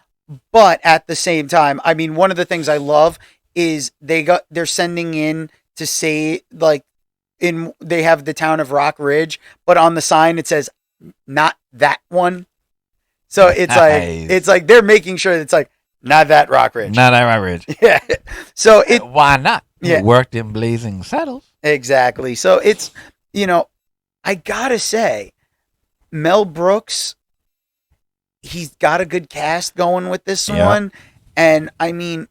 But at the same time, I mean, one of the things I love is they're sending in to say, like, they have the town of Rock Ridge, but on the sign it says, not that one. So it's like they're making sure that it's like, not that Rock Ridge. Not that Rock Ridge. Yeah. So why not? Yeah. It worked in Blazing Saddles. Exactly. So it's, I gotta say, Mel Brooks, he's got a good cast going with this one. And I mean,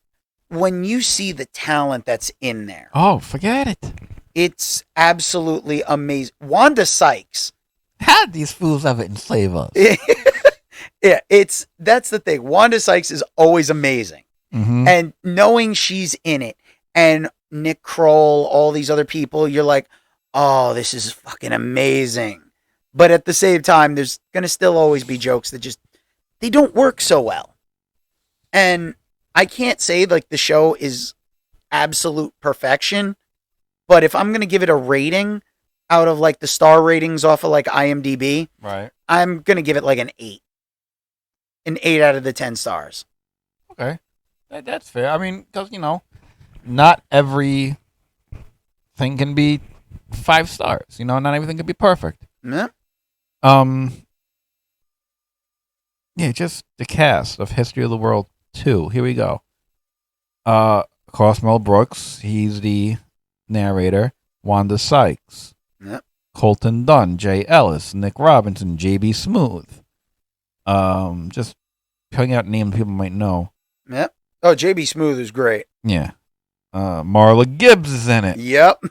when you see the talent that's in there. Oh, forget it. It's absolutely amazing. Wanda Sykes. How did these fools ever enslave us? Yeah, that's the thing. Wanda Sykes is always amazing. Mm-hmm. And knowing she's in it, and Nick Kroll, all these other people, you're like, oh, this is fucking amazing. But at the same time, there's going to still always be jokes that they don't work so well. And I can't say like the show is absolute perfection, but if I'm going to give it a rating out of like the star ratings off of like IMDb, right, I'm going to give it like an 8. An 8 out of the 10 stars. Okay. That's fair. I mean, because, not every thing can be 5 stars. Not everything can be perfect. Yeah. Yeah, just the cast of History of the World 2. Here we go. Of course, Mel Brooks. He's the narrator. Wanda Sykes. Yep. Colton Dunn. Jay Ellis. Nick Robinson. J.B. Smooth. Just putting out names people might know. Yep. Oh, J.B. Smooth is great. Yeah. Marla Gibbs is in it. Yep.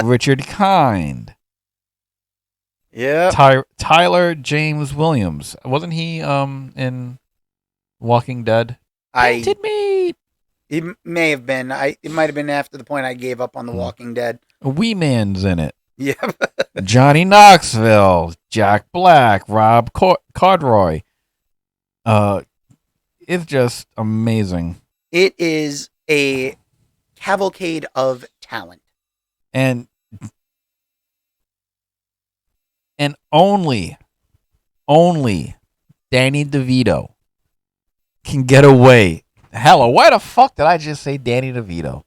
Richard Kind. Yeah. Tyler James Williams. Wasn't he in Walking Dead? Painted meat. He may have been. It might have been after the point I gave up on The Walking Dead. Wee Man's in it. Yep. Johnny Knoxville, Jack Black, Rob Cordroy. It's just amazing. It is a cavalcade of talent. And only Danny DeVito can get away. Hello, why the fuck did I just say Danny DeVito?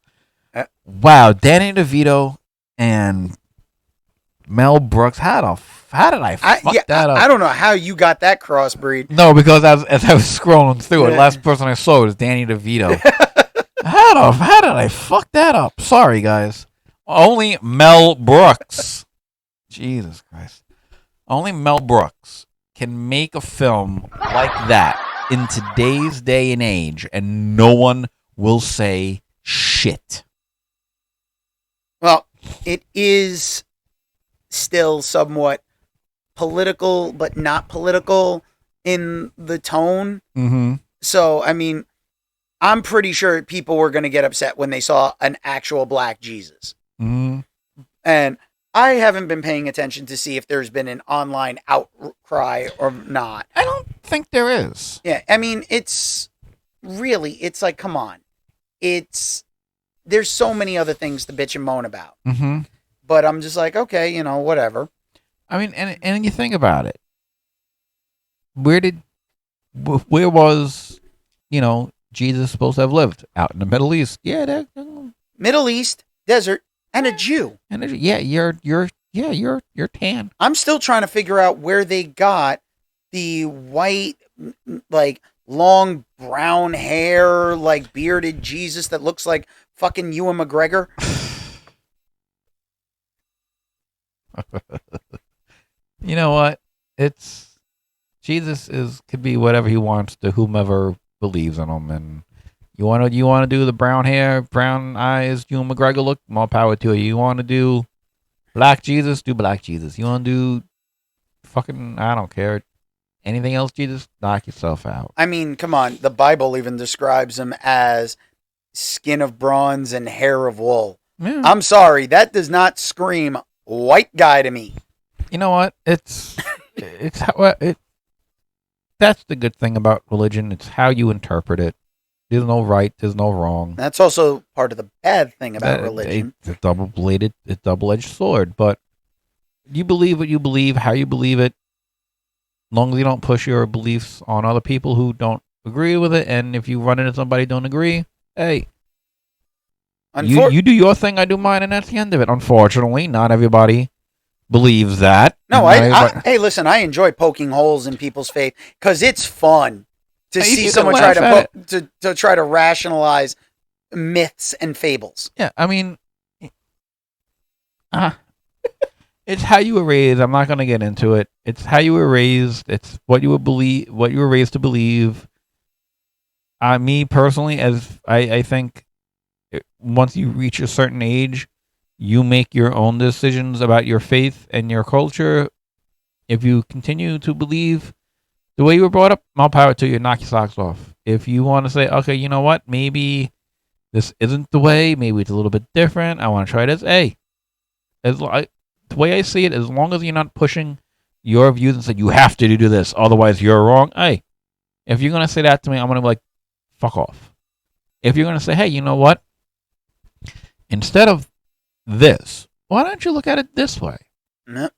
Wow, Danny DeVito and Mel Brooks. How did I fuck that up? I don't know how you got that crossbreed. No, because as I was scrolling through it, the last person I saw was Danny DeVito. How did I fuck that up? Sorry, guys. Only Mel Brooks. Jesus Christ. Only Mel Brooks can make a film like that in today's day and age, and no one will say shit. Well, it is still somewhat political, but not political in the tone. Mm-hmm. So, I mean, I'm pretty sure people were going to get upset when they saw an actual black Jesus. Mm-hmm. And I haven't been paying attention to see if there's been an online outcry or not. I don't think there is. Yeah, I mean, it's like, come on. There's so many other things to bitch and moan about. Mm-hmm. But I'm just like, okay, whatever. I mean, and you think about it. Where was, Jesus supposed to have lived? Out in the Middle East. Yeah, Middle East, desert, and a Jew. You're tan. I'm still trying to figure out where they got the white, like, long brown hair, like, bearded Jesus that looks like fucking Ewan McGregor. You know what? Jesus could be whatever he wants to whomever believes in him, and you want to do the brown hair, brown eyes, Ewan McGregor look, more power to you. You want to do black Jesus, do black Jesus. You want to do fucking, I don't care, anything else, Jesus, knock yourself out. I mean, come on, the Bible even describes him as skin of bronze and hair of wool. Yeah. I'm sorry, that does not scream white guy to me. You know what? It's how it. That's the good thing about religion. It's how you interpret it. There's no right. There's no wrong. That's also part of the bad thing about religion. It's a double-edged sword. But you believe what you believe, how you believe it. As long as you don't push your beliefs on other people who don't agree with it, and if you run into somebody who don't agree, hey, you do your thing, I do mine, and that's the end of it. Unfortunately, not everybody believes that. No, hey, listen, I enjoy poking holes in people's faith because it's fun to see someone try to try to rationalize myths and fables. Yeah, I mean, it's how you were raised. I'm not going to get into it. It's how you were raised. It's what you were raised to believe. Me personally, as I think, once you reach a certain age, you make your own decisions about your faith and your culture. If you continue to believe the way you were brought up, more power to you. Knock your socks off. If you want to say, okay, you know what? Maybe this isn't the way. Maybe it's a little bit different. I want to try this. Hey, the way I see it, as long as you're not pushing your views and say you have to do this, otherwise you're wrong. Hey, if you're gonna say that to me, I'm gonna be like, fuck off. If you're gonna say, hey, you know what? Instead of this, why don't you look at it this way? No.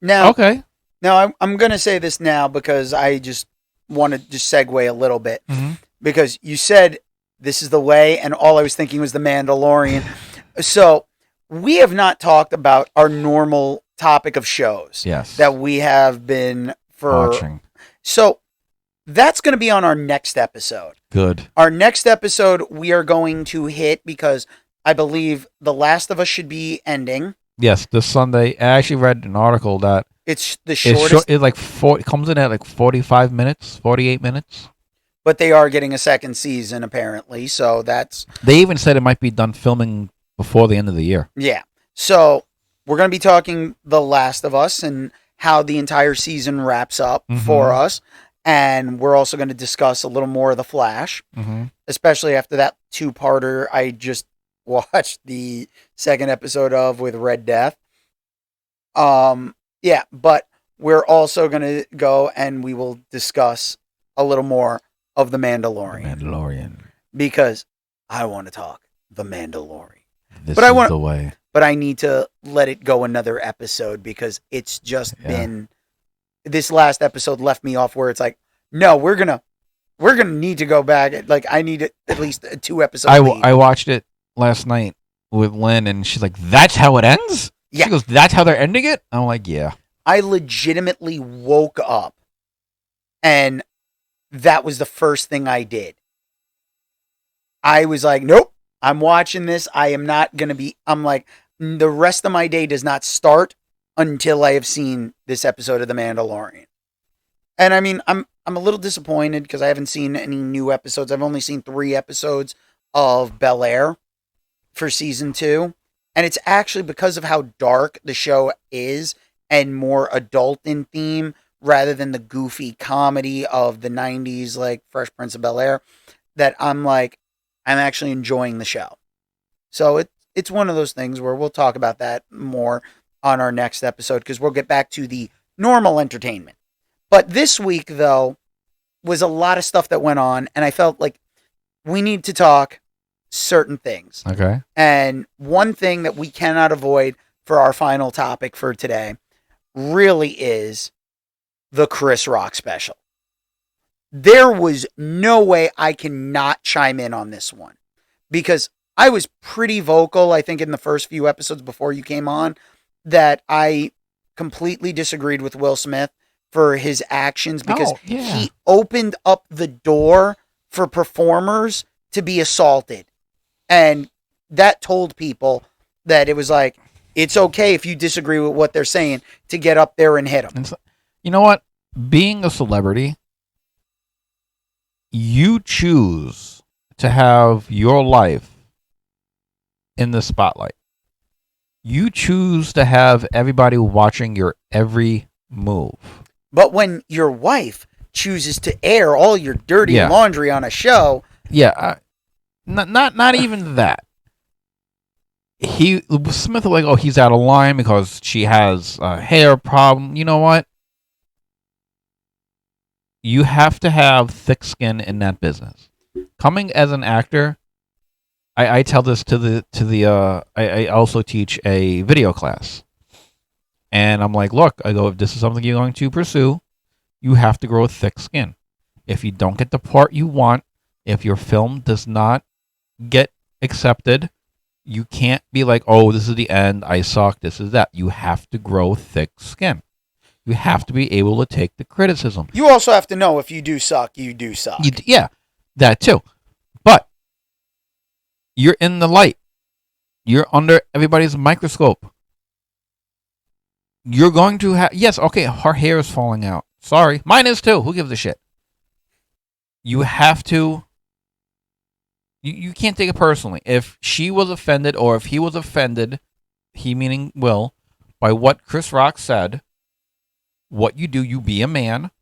Now, okay. Now, I'm going to say this now because I just want to just segue a little bit. Mm-hmm. Because you said this is the way, and all I was thinking was The Mandalorian. So, we have not talked about our normal topic of shows that we have been watching. So, that's going to be on our next episode. Good. Our next episode, we are going to hit because I believe The Last of Us should be ending. Yes, this Sunday. I actually read an article that it's the shortest. It comes in at like 45 minutes, 48 minutes. But they are getting a second season apparently, so that's. They even said it might be done filming before the end of the year. Yeah, so we're going to be talking The Last of Us and how the entire season wraps up for us, and we're also going to discuss a little more of The Flash, especially after that two-parter I just watched the second episode of with Red Death. Yeah, but we're also going to go and we will discuss a little more of The Mandalorian. Because I want to talk The Mandalorian. This is the way. But I need to let it go another episode because it's just been. This last episode left me off where it's like, no, we're gonna need to go back. Like I need at least 2 episodes. I watched it last night with Lynn, and she's like, "That's how it ends." Yeah. She goes, "That's how they're ending it." I'm like, "Yeah." I legitimately woke up, and that was the first thing I did. I was like, "Nope, I'm watching this. I am not gonna be." I'm like, the rest of my day does not start until I have seen this episode of The Mandalorian. And I mean, I'm a little disappointed because I haven't seen any new episodes. I've only seen 3 episodes of Bel Air for season 2. And it's actually because of how dark the show is and more adult in theme rather than the goofy comedy of the 90s like Fresh Prince of Bel Air that I'm actually enjoying the show. So it's one of those things where we'll talk about that more on our next episode because we'll get back to the normal entertainment. But this week, though, was a lot of stuff that went on, and I felt like we need to talk certain things. Okay. And one thing that we cannot avoid for our final topic for today really is the Chris Rock special. There was no way I cannot chime in on this one because I was pretty vocal, I think, in the first few episodes before you came on, that I completely disagreed with Will Smith for his actions because he opened up the door for performers to be assaulted. And that told people that it was like, it's okay if you disagree with what they're saying to get up there and hit them. You know what? Being a celebrity, you choose to have your life in the spotlight. You choose to have everybody watching your every move. But when your wife chooses to air all your dirty laundry on a show, not even that. Smith was like, oh, he's out of line because she has a hair problem. You know what? You have to have thick skin in that business. Coming as an actor, I tell this to the I also teach a video class. And I'm like, look, I go, if this is something you're going to pursue, you have to grow thick skin. If you don't get the part you want, if your film does not get accepted, you can't be like, oh, this is the end, I suck, this is that. You have to grow thick skin. You have to be able to take the criticism. You also have to know if you do suck, you do suck. Yeah, that too. But you're in the light. You're under everybody's microscope. You're going to have, yes, okay, her hair is falling out. Sorry. Mine is too. Who gives a shit? You have to, you can't take it personally. If she was offended or if he was offended, he meaning Will, by what Chris Rock said, what you do, you be a man,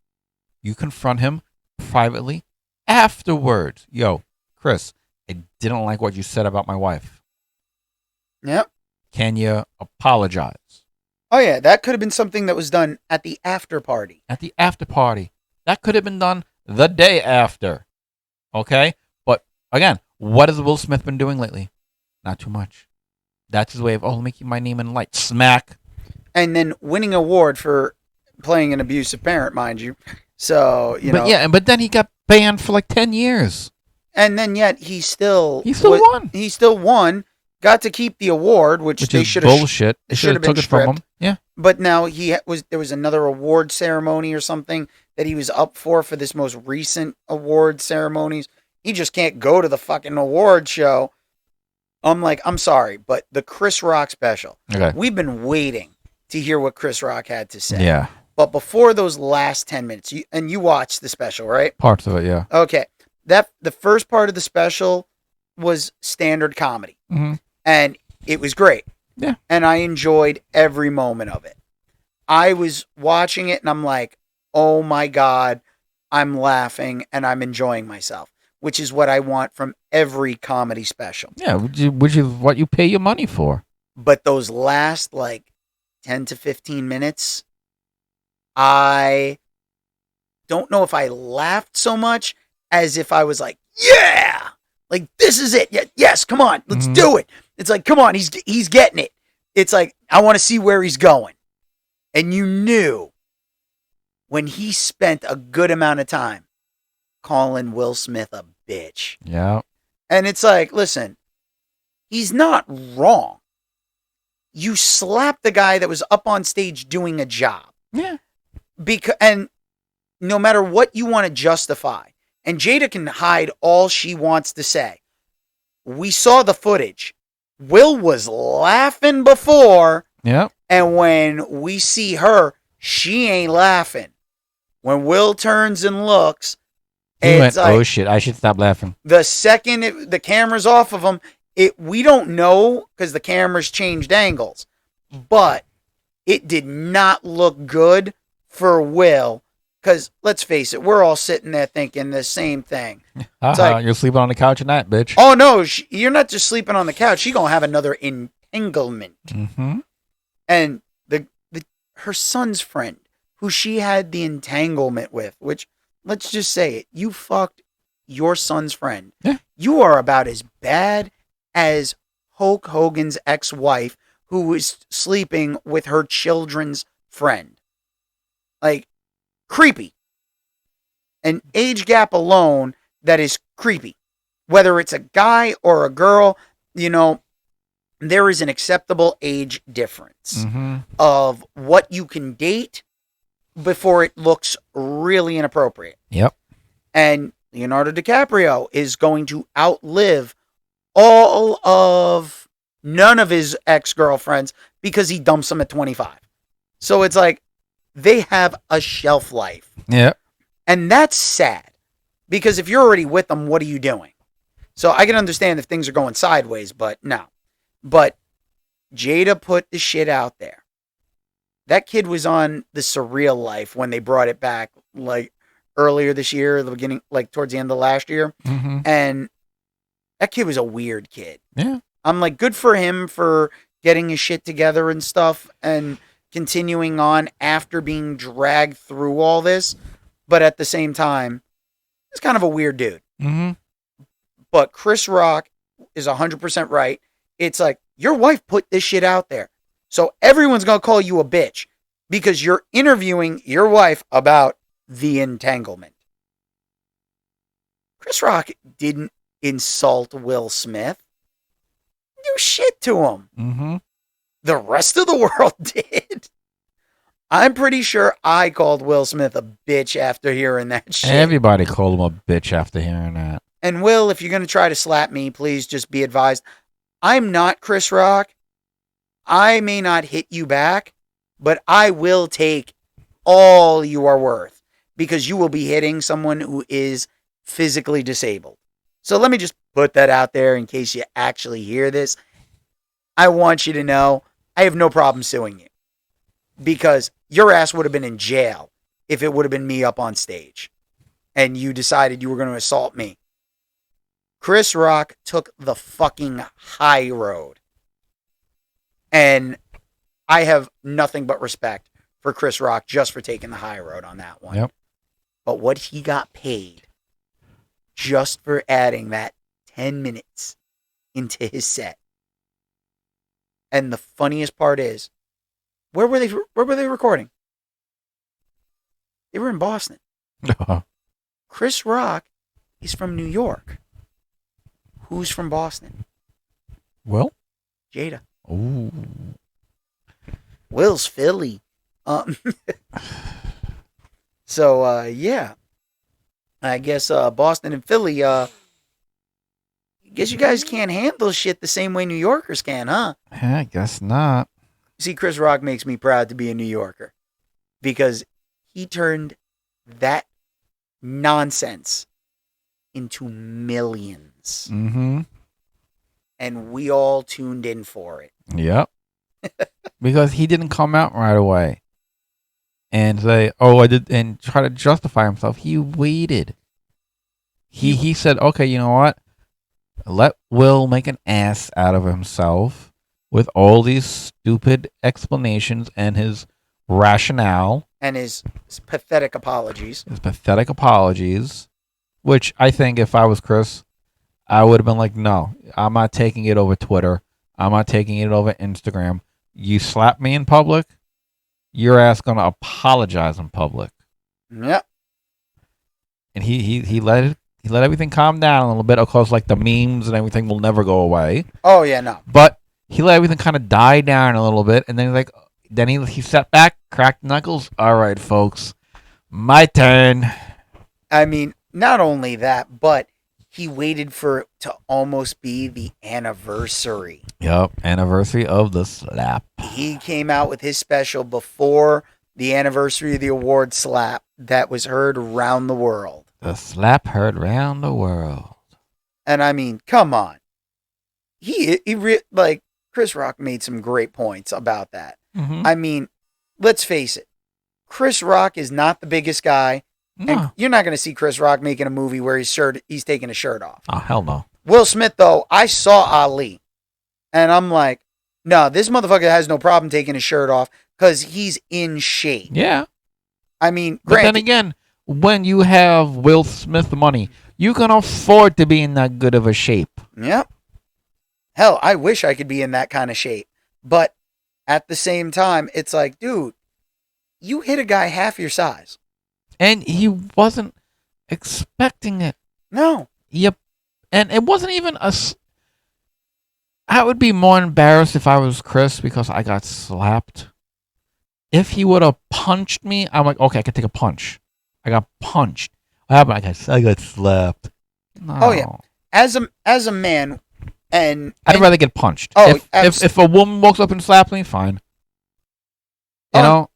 you confront him privately afterwards. Yo, Chris, I didn't like what you said about my wife. Yep. Can you apologize? Oh, yeah, that could have been something that was done at the after party. At the after party. That could have been done the day after. Okay? But, again, what has Will Smith been doing lately? Not too much. That's his way of, let me keep my name in light. Smack. And then winning an award for playing an abusive parent, mind you. So, you know. Yeah, but then he got banned for like 10 years. And then yet he still won. He still won. Got to keep the award, which they should have. Bullshit. They should have been took it from him. Yeah. But now there was another award ceremony or something that he was up for this most recent award ceremonies. He just can't go to the fucking award show. I'm like, I'm sorry, but the Chris Rock special. Okay. We've been waiting to hear what Chris Rock had to say. Yeah. But before those last 10 minutes, you watched the special, right? Parts of it, yeah. Okay. The first part of the special was standard comedy. Mm-hmm. And it was great. Yeah. And I enjoyed every moment of it. I was watching it and I'm like, oh my God, I'm laughing and I'm enjoying myself, which is what I want from every comedy special. Yeah, which is what you pay your money for. But those last 10 to 15 minutes, I don't know if I laughed so much as if I was like, yeah, this is it. Yeah, yes, come on, let's do it. It's like, come on, he's getting it. It's like, I want to see where he's going. And you knew when he spent a good amount of time calling Will Smith a bitch. Yeah. And it's like, listen, he's not wrong. You slapped the guy that was up on stage doing a job. Yeah. And no matter what you want to justify, and Jada can hide all she wants to say. We saw the footage. Will was laughing before. Yeah. And when we see her, she ain't laughing. When Will turns and looks, he went, oh shit, I should stop laughing. The second the camera's off of him, we don't know because the camera's changed angles. But it did not look good for Will. Because let's face it, we're all sitting there thinking the same thing. You're sleeping on the couch tonight, bitch. Oh, no, you're not just sleeping on the couch. She's going to have another entanglement. Mm-hmm. And her son's friend, who she had the entanglement with, which, let's just say it, you fucked your son's friend. Yeah. You are about as bad as Hulk Hogan's ex-wife, who was sleeping with her children's friend. Creepy. An age gap alone that is creepy. Whether it's a guy or a girl, there is an acceptable age difference of what you can date before it looks really inappropriate. Yep. And Leonardo DiCaprio is going to outlive none of his ex-girlfriends because he dumps them at 25. So it's like, they have a shelf life. Yeah. And that's sad. Because if you're already with them, what are you doing? So I can understand if things are going sideways, but no. But Jada put the shit out there. That kid was on the Surreal Life when they brought it back, earlier this year, the beginning, towards the end of last year. Mm-hmm. And that kid was a weird kid. Yeah. I'm like, good for him for getting his shit together and stuff and continuing on after being dragged through all this. But at the same time, he's kind of a weird dude. Mm-hmm. But Chris Rock is 100% right. It's like, your wife put this shit out there. So everyone's going to call you a bitch because you're interviewing your wife about the entanglement. Chris Rock didn't insult Will Smith. Do shit to him. Mm-hmm. The rest of the world did. I'm pretty sure I called Will Smith a bitch after hearing that shit. Everybody called him a bitch after hearing that. And Will, if you're going to try to slap me, please just be advised. I'm not Chris Rock. I may not hit you back, but I will take all you are worth because you will be hitting someone who is physically disabled. So let me just put that out there in case you actually hear this. I want you to know I have no problem suing you because your ass would have been in jail if it would have been me up on stage and you decided you were going to assault me. Chris Rock took the fucking high road. And I have nothing but respect for Chris Rock just for taking the high road on that one. Yep. But what he got paid just for adding that 10 minutes into his set. And the funniest part is, where were they recording? They were in Boston. Chris Rock is from New York. Who's from Boston? Well? Jada. Ooh. Will's Philly. So, yeah. I guess Boston and Philly, I guess you guys can't handle shit the same way New Yorkers can, huh? I guess not. See, Chris Rock makes me proud to be a New Yorker because he turned that nonsense into millions. Mm-hmm. And we all tuned in for it. Yep. Because he didn't come out right away and say, "Oh, I did," and try to justify himself. He waited. He said, "Okay, you know what? Let Will make an ass out of himself with all these stupid explanations and his rationale And his pathetic apologies. His pathetic apologies." Which I think, if I was Chris, I would have been like, "No, I'm not taking it over Twitter. I'm not taking it over Instagram. You slap me in public, your ass gonna apologize in public." Yep. And he let everything calm down a little bit. Of course, like the memes and everything will never go away. Oh, yeah, no. But he let everything kind of die down a little bit, and then he sat back, cracked knuckles. All right, folks, my turn. I mean, not only that, but he waited for it to almost be the anniversary. Yep, anniversary of the slap. He came out with his special before the anniversary of the award slap that was heard around the world. The slap heard round the world. And I mean, come on. Chris Rock made some great points about that. Mm-hmm. I mean, let's face it. Chris Rock is not the biggest guy. No. And you're not going to see Chris Rock making a movie where he's taking a shirt off. Oh, hell no. Will Smith, though, I saw Ali. And I'm like, no, this motherfucker has no problem taking his shirt off because he's in shape. Yeah. I mean, But then again, when you have Will Smith money, you can afford to be in that good of a shape. Yep. Hell, I wish I could be in that kind of shape. But at the same time, it's like, dude, you hit a guy half your size. And he wasn't expecting it. No. Yep. And it wasn't even I would be more embarrassed if I was Chris because I got slapped. If he would have punched me, I'm like, okay, I could take a punch. I got punched. What happened? I got slapped. No. Oh, yeah. As a man, I'd rather get punched. Oh, if a woman walks up and slaps me, fine. You know?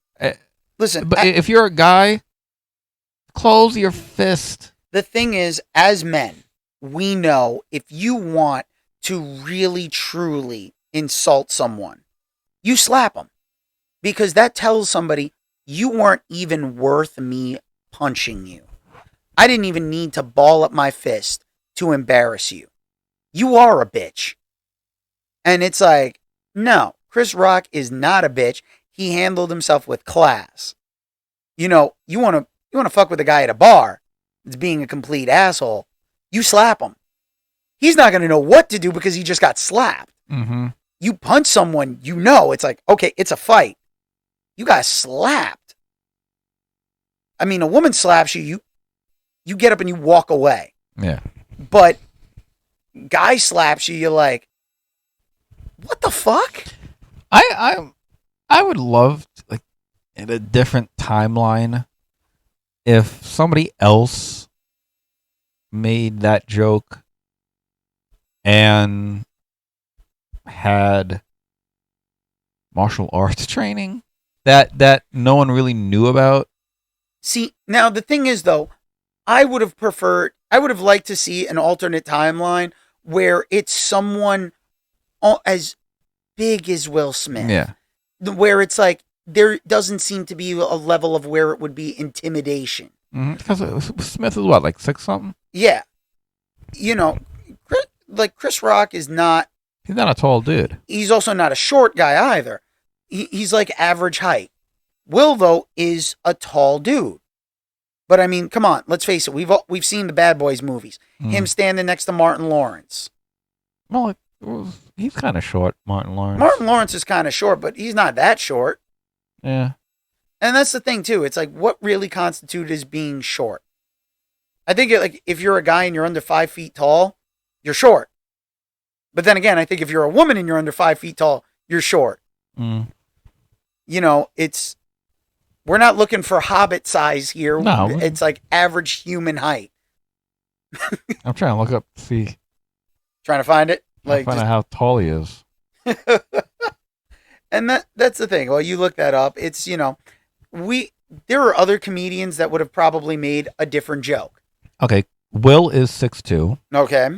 Listen. But if you're a guy, close your fist. The thing is, as men, we know if you want to really, truly insult someone, you slap them. Because that tells somebody you weren't even worth me punching you. I didn't even need to ball up my fist to embarrass you. You are a bitch. And it's like, no, Chris Rock is not a bitch. He handled himself with class. You want to fuck with a guy at a bar that's being a complete asshole. You slap him. He's not going to know what to do because he just got slapped. Mm-hmm. You punch someone, it's like, okay, it's a fight. You got slapped. I mean, a woman slaps you, you get up and you walk away. Yeah. But guy slaps you, you're like, what the fuck? I would love to, like, in a different timeline, if somebody else made that joke and had martial arts training that no one really knew about. See, now the thing is though, I would have liked to see an alternate timeline where it's someone as big as Will Smith. Yeah. Where it's like, there doesn't seem to be a level of where it would be intimidation. Because Smith is what, like 6 something? Yeah. Like Chris Rock is not. He's not a tall dude. He's also not a short guy either. He's like average height. Will, though, is a tall dude. But I mean, come on, let's face it. We've seen the Bad Boys movies. Him standing next to Martin Lawrence. Well, he's kind of short, Martin Lawrence. Martin Lawrence is kind of short, but he's not that short. Yeah. And that's the thing, too. It's like, what really constitutes as being short? I think if you're a guy and you're under 5 feet tall, you're short. But then again, I think if you're a woman and you're under 5 feet tall, you're short. Mm. We're not looking for Hobbit size here. No. It's like average human height. I'm trying to look up, see. Trying to find it? Find out how tall he is. And that's the thing. Well, you look that up. It's, there are other comedians that would have probably made a different joke. Okay. Will is 6'2". Okay.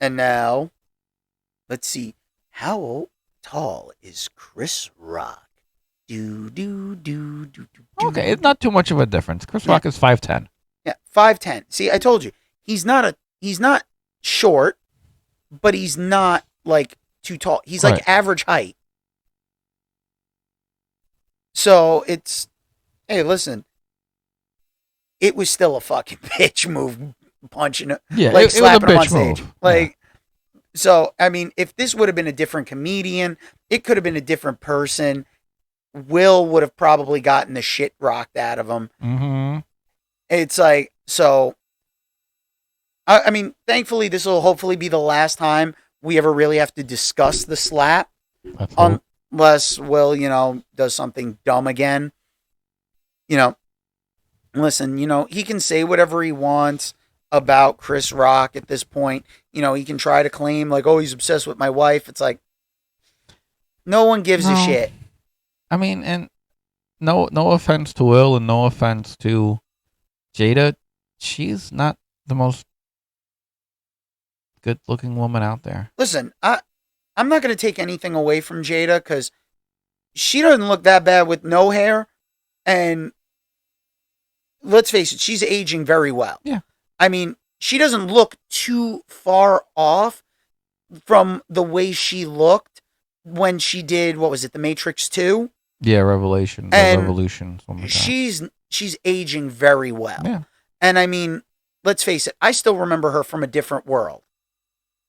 And now, let's see. How tall is Chris Rock? Okay, it's not too much of a difference. Chris Rock is 5'10". Yeah, 5'10". See, I told you. He's not short, but he's not like too tall. He's like average height. So it's, hey, listen, it was still a fucking bitch move, punching, slapping him on stage. So I mean, if this would have been a different comedian, it could have been a different person. Will would have probably gotten the shit rocked out of him. Mm-hmm. It's like, so. I mean, thankfully, this will hopefully be the last time we ever really have to discuss the slap. Unless Will, does something dumb again. Listen, he can say whatever he wants about Chris Rock at this point. He can try to claim, like, oh, he's obsessed with my wife. It's like, no one gives a shit. I mean, and no offense to Will and no offense to Jada. She's not the most good-looking woman out there. Listen, I'm not going to take anything away from Jada because she doesn't look that bad with no hair. And let's face it, she's aging very well. Yeah. I mean, she doesn't look too far off from the way she looked when she did, what was it, The Matrix 2? Yeah, Revolution. She's aging very well. Yeah. And I mean, let's face it, I still remember her from A Different World.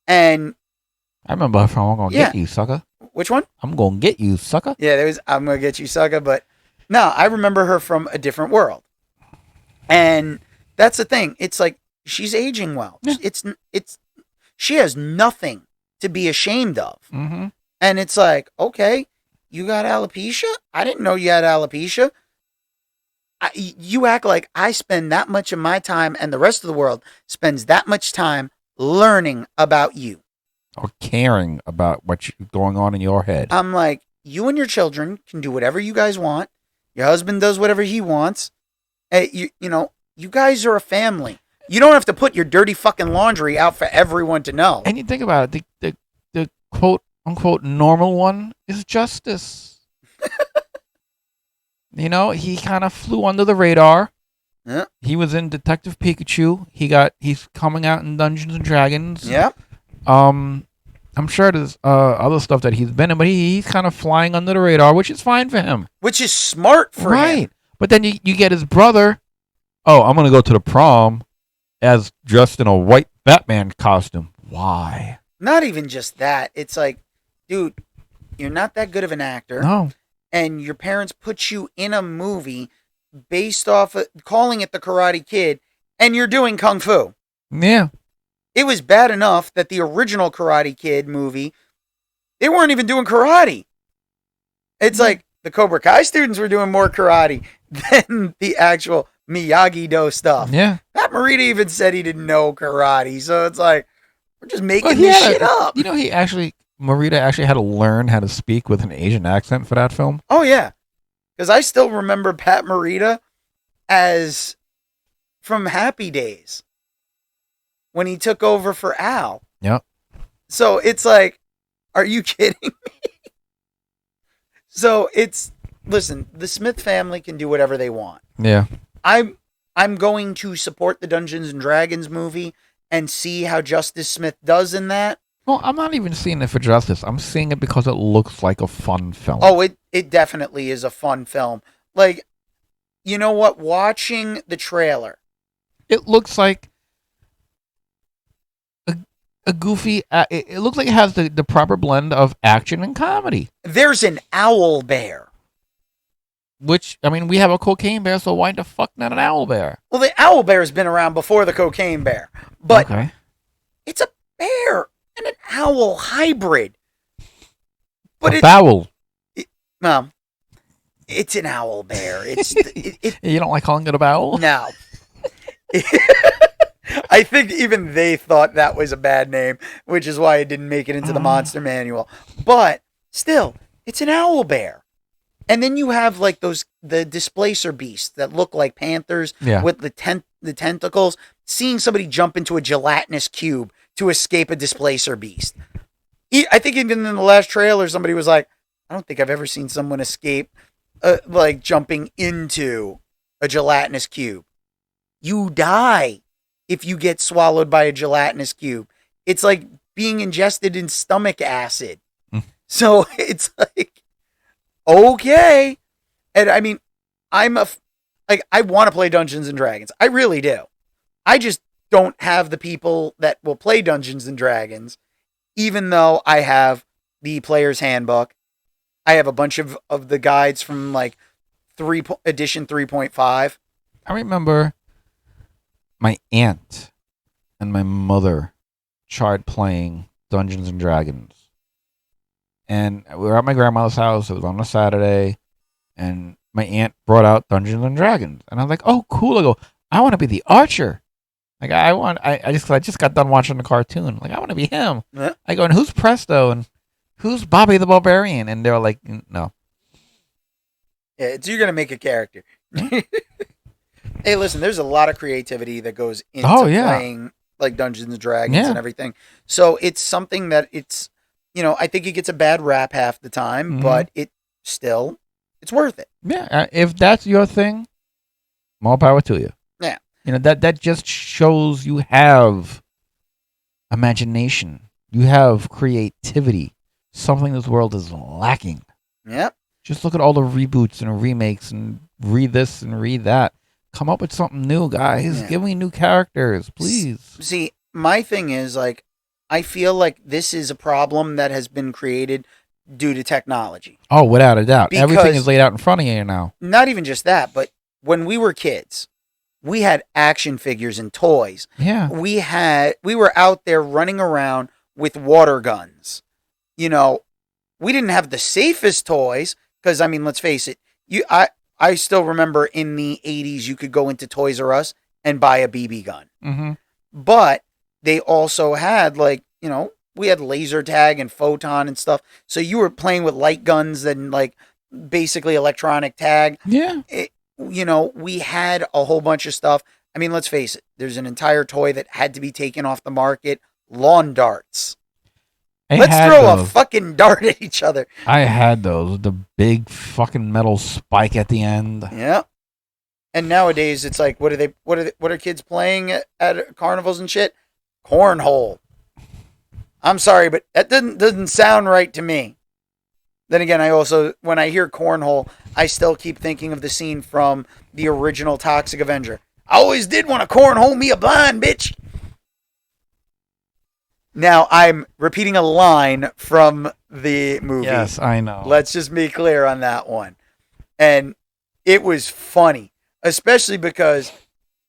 And I remember her from I'm Gonna Get You, Sucker. Which one? I'm Gonna Get You, Sucker. Yeah, there was I'm Gonna Get You, Sucker. But no, I remember her from A Different World. And that's the thing. It's like, she's aging well. Yeah. She has nothing to be ashamed of. Mm-hmm. And it's like, okay, you got alopecia? I didn't know you had alopecia. You act like I spend that much of my time and the rest of the world spends that much time learning about you. Or caring about what's going on in your head. I'm like, you and your children can do whatever you guys want. Your husband does whatever he wants. You guys are a family. You don't have to put your dirty fucking laundry out for everyone to know. And you think about it, the quote unquote normal one is Justice. He kind of flew under the radar. Yeah. He was in Detective Pikachu. He's coming out in Dungeons and Dragons. Yeah. I'm sure there's other stuff that he's been in, but he's kind of flying under the radar, which is fine for him. Which is smart for him. But then you get his brother. Oh, I'm gonna go to the prom as dressed in a white Batman costume. Why? Not even just that. It's like, dude, you're not that good of an actor. No. And your parents put you in a movie based off of calling it The Karate Kid, and you're doing Kung Fu. Yeah. It was bad enough that the original Karate Kid movie, they weren't even doing karate. It's like the Cobra Kai students were doing more karate than the actual Miyagi-Do stuff. Yeah. Pat Morita even said he didn't know karate, so it's like, we're just making this shit up. You know, Morita actually had to learn how to speak with an Asian accent for that film. Oh, yeah. Because I still remember Pat Morita as from Happy Days when he took over for Al. Yep. So it's like, are you kidding me? So listen, the Smith family can do whatever they want. Yeah. I'm going to support the Dungeons and Dragons movie and see how Justice Smith does in that. Well, I'm not even seeing it for justice. I'm seeing it because it looks like a fun film. Oh, it definitely is a fun film. Like, you know what? Watching the trailer, it looks like a goofy. It looks like it has the proper blend of action and comedy. There's an owl bear. Which, I mean, we have a cocaine bear, so why the fuck not an owl bear? Well, the owl bear's been around before the cocaine bear, but it's a bear and an owl hybrid. But it's owl. Well, it's an owl bear. It's you don't like calling it a owl? No. I think even they thought that was a bad name, which is why it didn't make it into the monster manual. But still, it's an owl bear. And then you have like the displacer beasts that look like panthers with the tentacles. Seeing somebody jump into a gelatinous cube to escape a displacer beast. I think even in the last trailer, somebody was like, I don't think I've ever seen someone escape like jumping into a gelatinous cube. You die if you get swallowed by a gelatinous cube. It's like being ingested in stomach acid. So it's like, okay. And I mean, I want to play Dungeons and Dragons. I really do. I just don't have the people that will play Dungeons and Dragons, even though I have the player's handbook. I have a bunch of the guides from like edition 3.5. I remember my aunt and my mother tried playing Dungeons and Dragons. And we were at my grandmother's house. It was on a Saturday. And my aunt brought out Dungeons and Dragons. And I was like, oh, cool. I go, I want to be the archer. Like, I just got done watching the cartoon. Like, I want to be him. Yeah. I go, and who's Presto? And who's Bobby the Barbarian? And they're like, no. Yeah, you're going to make a character. Hey, listen, there's a lot of creativity that goes into playing like Dungeons and Dragons and everything. So it's something that I think it gets a bad rap half the time, but it's worth it. Yeah, if that's your thing, more power to you. Yeah. That just shows you have imagination. You have creativity. Something this world is lacking. Yep. Just look at all the reboots and remakes and read this and read that. Come up with something new, guys. Give me new characters, please. See, my thing is, like, I feel like this is a problem that has been created due to technology. Oh, without a doubt. Everything is laid out in front of you now. Not even just that, but when we were kids, we had action figures and toys. Yeah. We were out there running around with water guns. We didn't have the safest toys because, I mean, let's face it. I still remember in the 80s you could go into Toys R Us and buy a BB gun. Mm-hmm. But they also had we had laser tag and photon and stuff. So you were playing with light guns and like basically electronic tag. Yeah. We had a whole bunch of stuff. I mean, let's face it. There's an entire toy that had to be taken off the market. Lawn darts. Let's throw a fucking dart at each other. I had those. The big fucking metal spike at the end. Yeah. And nowadays it's like, what are kids playing at carnivals and shit? Cornhole. I'm sorry, but that doesn't sound right to me. Then again, I also, when I hear cornhole, I still keep thinking of the scene from the original Toxic Avenger. I always did want to cornhole me a blind bitch. Now, I'm repeating a line from the movie. Yes, I know. Let's just be clear on that one. And it was funny, especially because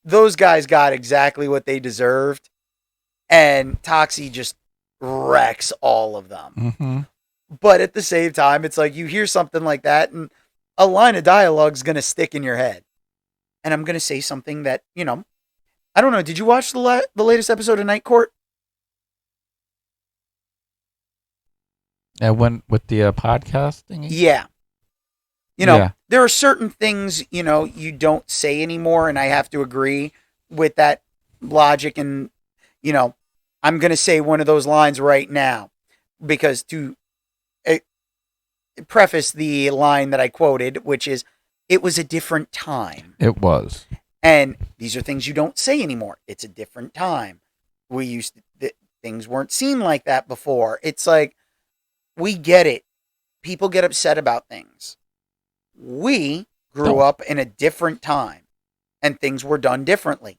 those guys got exactly what they deserved, and Toxie just wrecks all of them. Mm-hmm. But at the same time, it's like you hear something like that, and a line of dialogue is going to stick in your head. And I'm going to say something that, I don't know. Did you watch the latest episode of Night Court? I went with the podcasting. Yeah. There are certain things, you don't say anymore, and I have to agree with that logic. And, I'm going to say one of those lines right now because to preface the line that I quoted, which is, it was a different time. It was. And these are things you don't say anymore. It's a different time. Things weren't seen like that before. It's like, we get it. People get upset about things. We grew up in a different time, and things were done differently.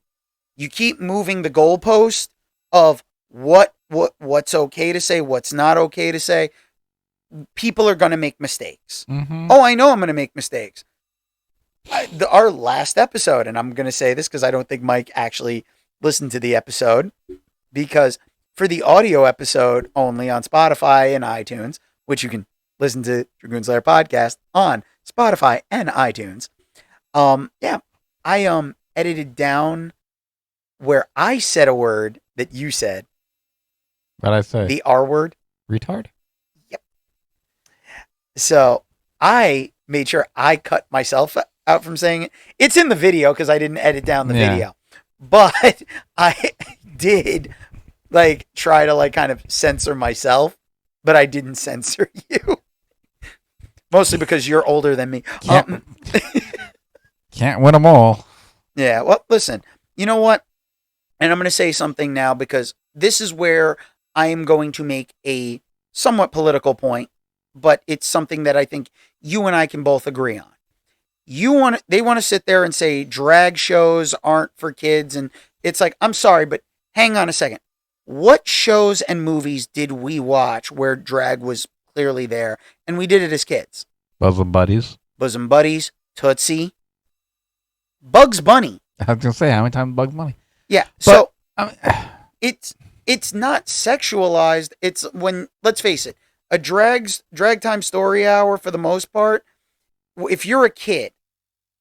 You keep moving the goalpost of what's okay to say, what's not okay to say. People are going to make mistakes. Mm-hmm. Oh, I know I'm going to make mistakes. Our last episode, and I'm going to say this because I don't think Mike actually listened to the episode, because for the audio episode only on Spotify and iTunes, which you can listen to Dragoon Slayer podcast on Spotify and iTunes. I edited down where I said a word that you said. What'd I say? The R word. Retard? Yep. So I made sure I cut myself out from saying it. It's in the video because I didn't edit down the video. But I did try to kind of censor myself, but I didn't censor you. Mostly because you're older than me. Can't win them all. Yeah, well, listen, you know what? And I'm going to say something now because this is where I am going to make a somewhat political point, but it's something that I think you and I can both agree on. They want to sit there and say drag shows aren't for kids, and it's like, I'm sorry, but hang on a second. What shows and movies did we watch where drag was clearly there, and we did it as kids? Bosom Buddies. Bosom Buddies, Tootsie, Bugs Bunny. I was gonna say, how many times Bugs Bunny? Yeah, but, it's not sexualized. It's when, let's face it, a drag time story hour for the most part. If you're a kid,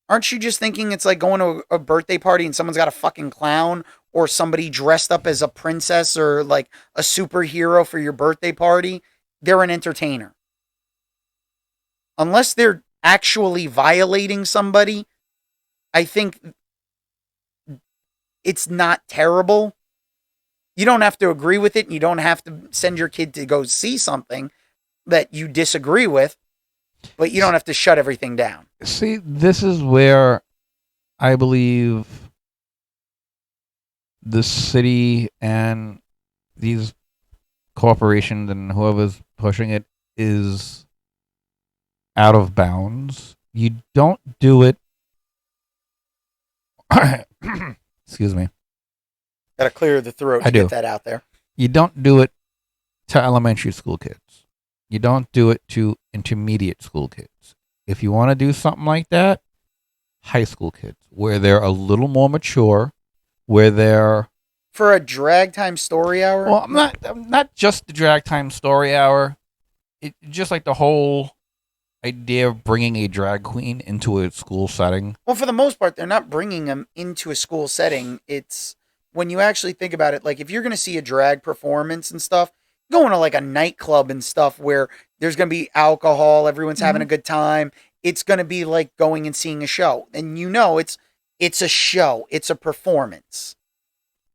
aren't you just thinking it's like going to a birthday party and someone's got a fucking clown or somebody dressed up as a princess or like a superhero for your birthday party? They're an entertainer. Unless they're actually violating somebody, I think it's not terrible. You don't have to agree with it. And you don't have to send your kid to go see something that you disagree with, but you don't have to shut everything down. See, this is where I believe the city and these corporations and whoever's pushing it is out of bounds. You don't do it. Excuse me. Got to clear the throat to get that out there. You don't do it to elementary school kids. You don't do it to intermediate school kids. If you want to do something like that, high school kids, where they're a little more mature, where they're... For a drag time story hour? Well, I'm not just the drag time story hour. It just like the whole idea of bringing a drag queen into a school setting. Well, for the most part, they're not bringing them into a school setting. It's when you actually think about it, like if you're going to see a drag performance and stuff, going to like a nightclub and stuff where there's going to be alcohol, everyone's having a good time. It's going to be like going and seeing a show. And it's a show. It's a performance.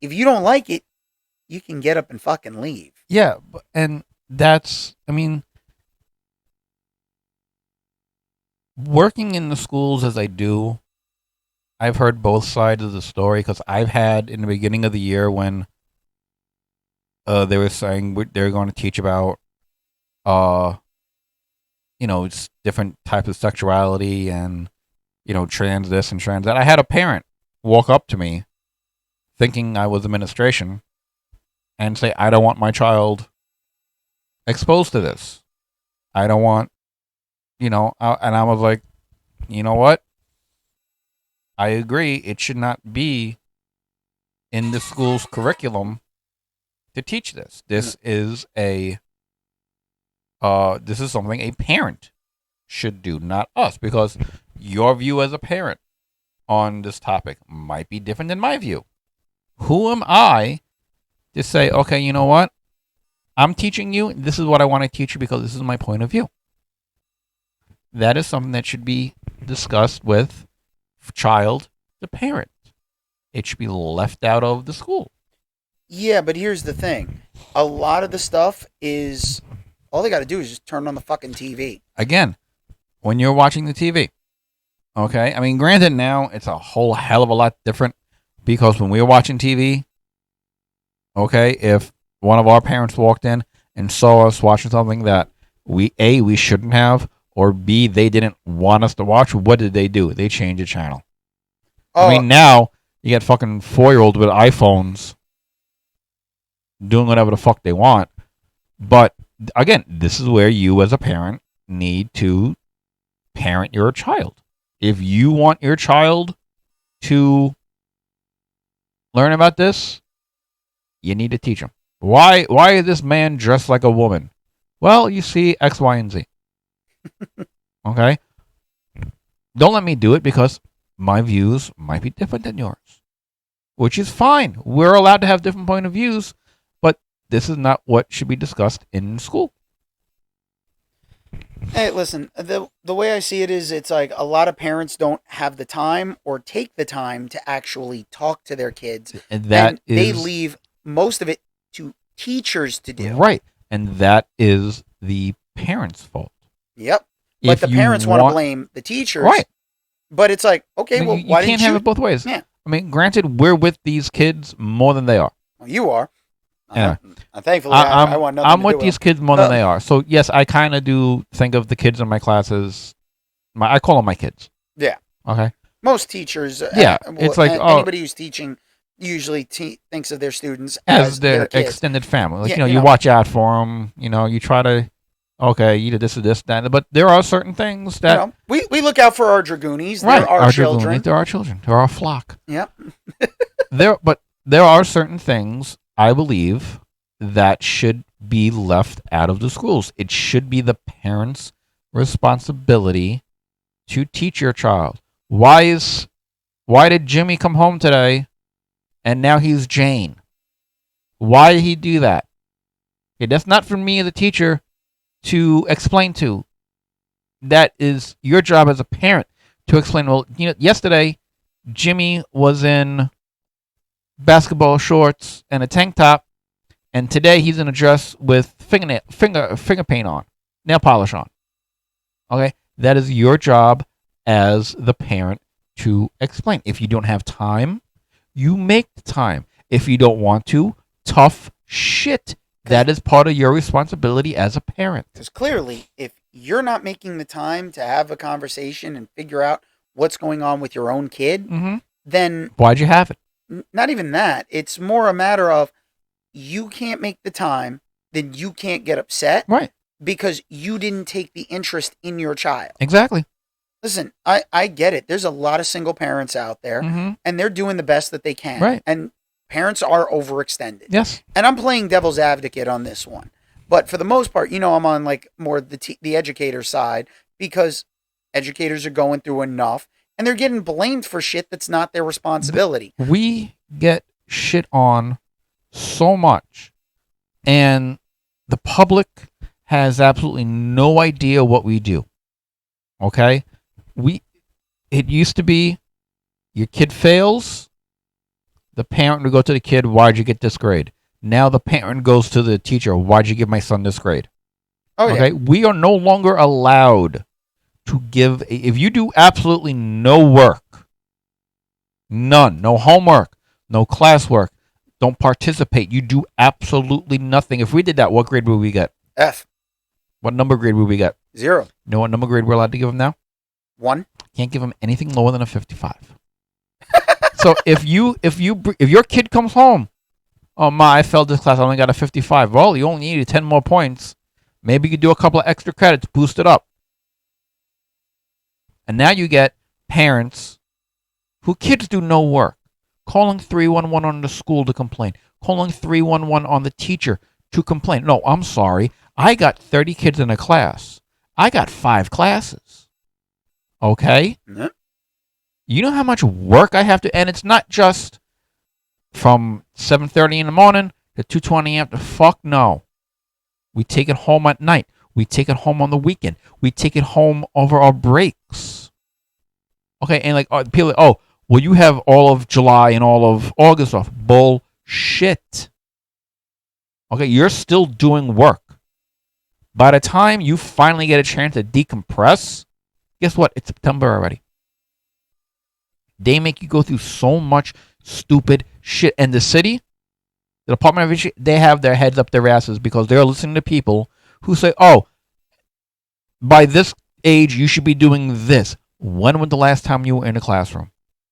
If you don't like it, you can get up and fucking leave. Yeah. And that's, I mean, working in the schools as I do, I've heard both sides of the story because I've had in the beginning of the year when they were saying they're going to teach about, it's different types of sexuality and, trans this and trans that. I had a parent walk up to me thinking I was administration and say, I don't want my child exposed to this. I don't want, and I was like, you know what? I agree. It should not be in the school's curriculum to teach this. This is something a parent should do, not us, because your view as a parent on this topic might be different than my view. Who am I to say, okay, you know what? I'm teaching you. This is what I want to teach you because this is my point of view. That is something that should be discussed with child to parent. It should be left out of the school. Yeah, but here's the thing. A lot of the stuff is, all they got to do is just turn on the fucking TV. Again, when you're watching the TV, okay? I mean, granted, now it's a whole hell of a lot different because when we were watching TV, okay, if one of our parents walked in and saw us watching something that we shouldn't have, or B, they didn't want us to watch, what did they do? They changed the channel. Oh, I mean, now you got fucking 4-year-olds with iPhones doing whatever the fuck they want. But again, this is where you as a parent need to parent your child. If you want your child to learn about this, you need to teach them. Why is this man dressed like a woman? Well, you see X, Y, and Z. Okay? Don't let me do it because my views might be different than yours, which is fine. We're allowed to have different point of views, but this is not what should be discussed in school. Hey, listen, the way I see it is it's like a lot of parents don't have the time or take the time to actually talk to their kids. And they leave most of it to teachers to do. Right. And that is the parents' fault. Yep. But the parents want to blame the teachers. Right. But it's like, okay, well, why didn't you? You can't have it both ways. Yeah. I mean, granted, we're with these kids more than they are. Well, you are. Yeah. Thankfully, I want nothing I'm to with do these kids more than they are. So, yes, I kind of do think of the kids in my classes. I call them my kids. Yeah. Okay. Most teachers. Yeah. It's like, anybody who's teaching usually thinks of their students as their kids. extended family. Like, Yeah, you watch out for them. You try to, okay, you did this or this, that. But there are certain things that. We look out for our dragoonies. Right. They're our children. They're our children. They're our flock. Yep. But there are certain things, I believe, that should be left out of the schools. It should be the parents' responsibility to teach your child. Why did Jimmy come home today and now he's Jane? Why did he do that? Okay, that's not for me as a teacher to explain to. That is your job as a parent to explain. Well, yesterday Jimmy was in basketball shorts and a tank top, and today he's in a dress with finger paint on, nail polish on. Okay, that is your job as the parent to explain. If you don't have time, you make the time. If you don't want to, tough shit. That is part of your responsibility as a parent. Because clearly, if you're not making the time to have a conversation and figure out what's going on with your own kid, then why'd you have it? Not even that. It's more a matter of you can't make the time, then you can't get upset. Right. Because you didn't take the interest in your child. Exactly. Listen, I get it. There's a lot of single parents out there, and they're doing the best that they can. Right. And parents are overextended. Yes. And I'm playing devil's advocate on this one. But for the most part, I'm on like more the educator side because educators are going through enough and they're getting blamed for shit that's not their responsibility. We get shit on so much, and the public has absolutely no idea what we do. Okay? It used to be your kid fails, the parent would go to the kid, why'd you get this grade? Now the parent goes to the teacher, why'd you give my son this grade? Oh, okay? Yeah. We are no longer allowed to give, if you do absolutely no work, none, no homework, no classwork, don't participate. You do absolutely nothing. If we did that, what grade would we get? F. What number grade would we get? 0. You know what number grade we're allowed to give them now? 1. Can't give them anything lower than a 55. So if your kid comes home, oh my, I failed this class, I only got a 55. Well, you only needed 10 more points. Maybe you could do a couple of extra credits, boost it up. And now you get parents who kids do no work, calling 311 on the school to complain, calling 311 on the teacher to complain. No, I'm sorry. I got 30 kids in a class. I got 5 classes. Okay? Mm-hmm. You know how much work I have to, and it's not just from 7:30 in the morning to 2:20 after. Fuck no. We take it home at night. We take it home on the weekend. We take it home over our breaks. Okay, and like people, well, you have all of July and all of August off. Bullshit. Okay, you're still doing work. By the time you finally get a chance to decompress, guess what? It's September already. They make you go through so much stupid shit. And the city, the Department of Education, they have their heads up their asses because they're listening to people who say, oh, by this age, you should be doing this. When was the last time you were in a classroom?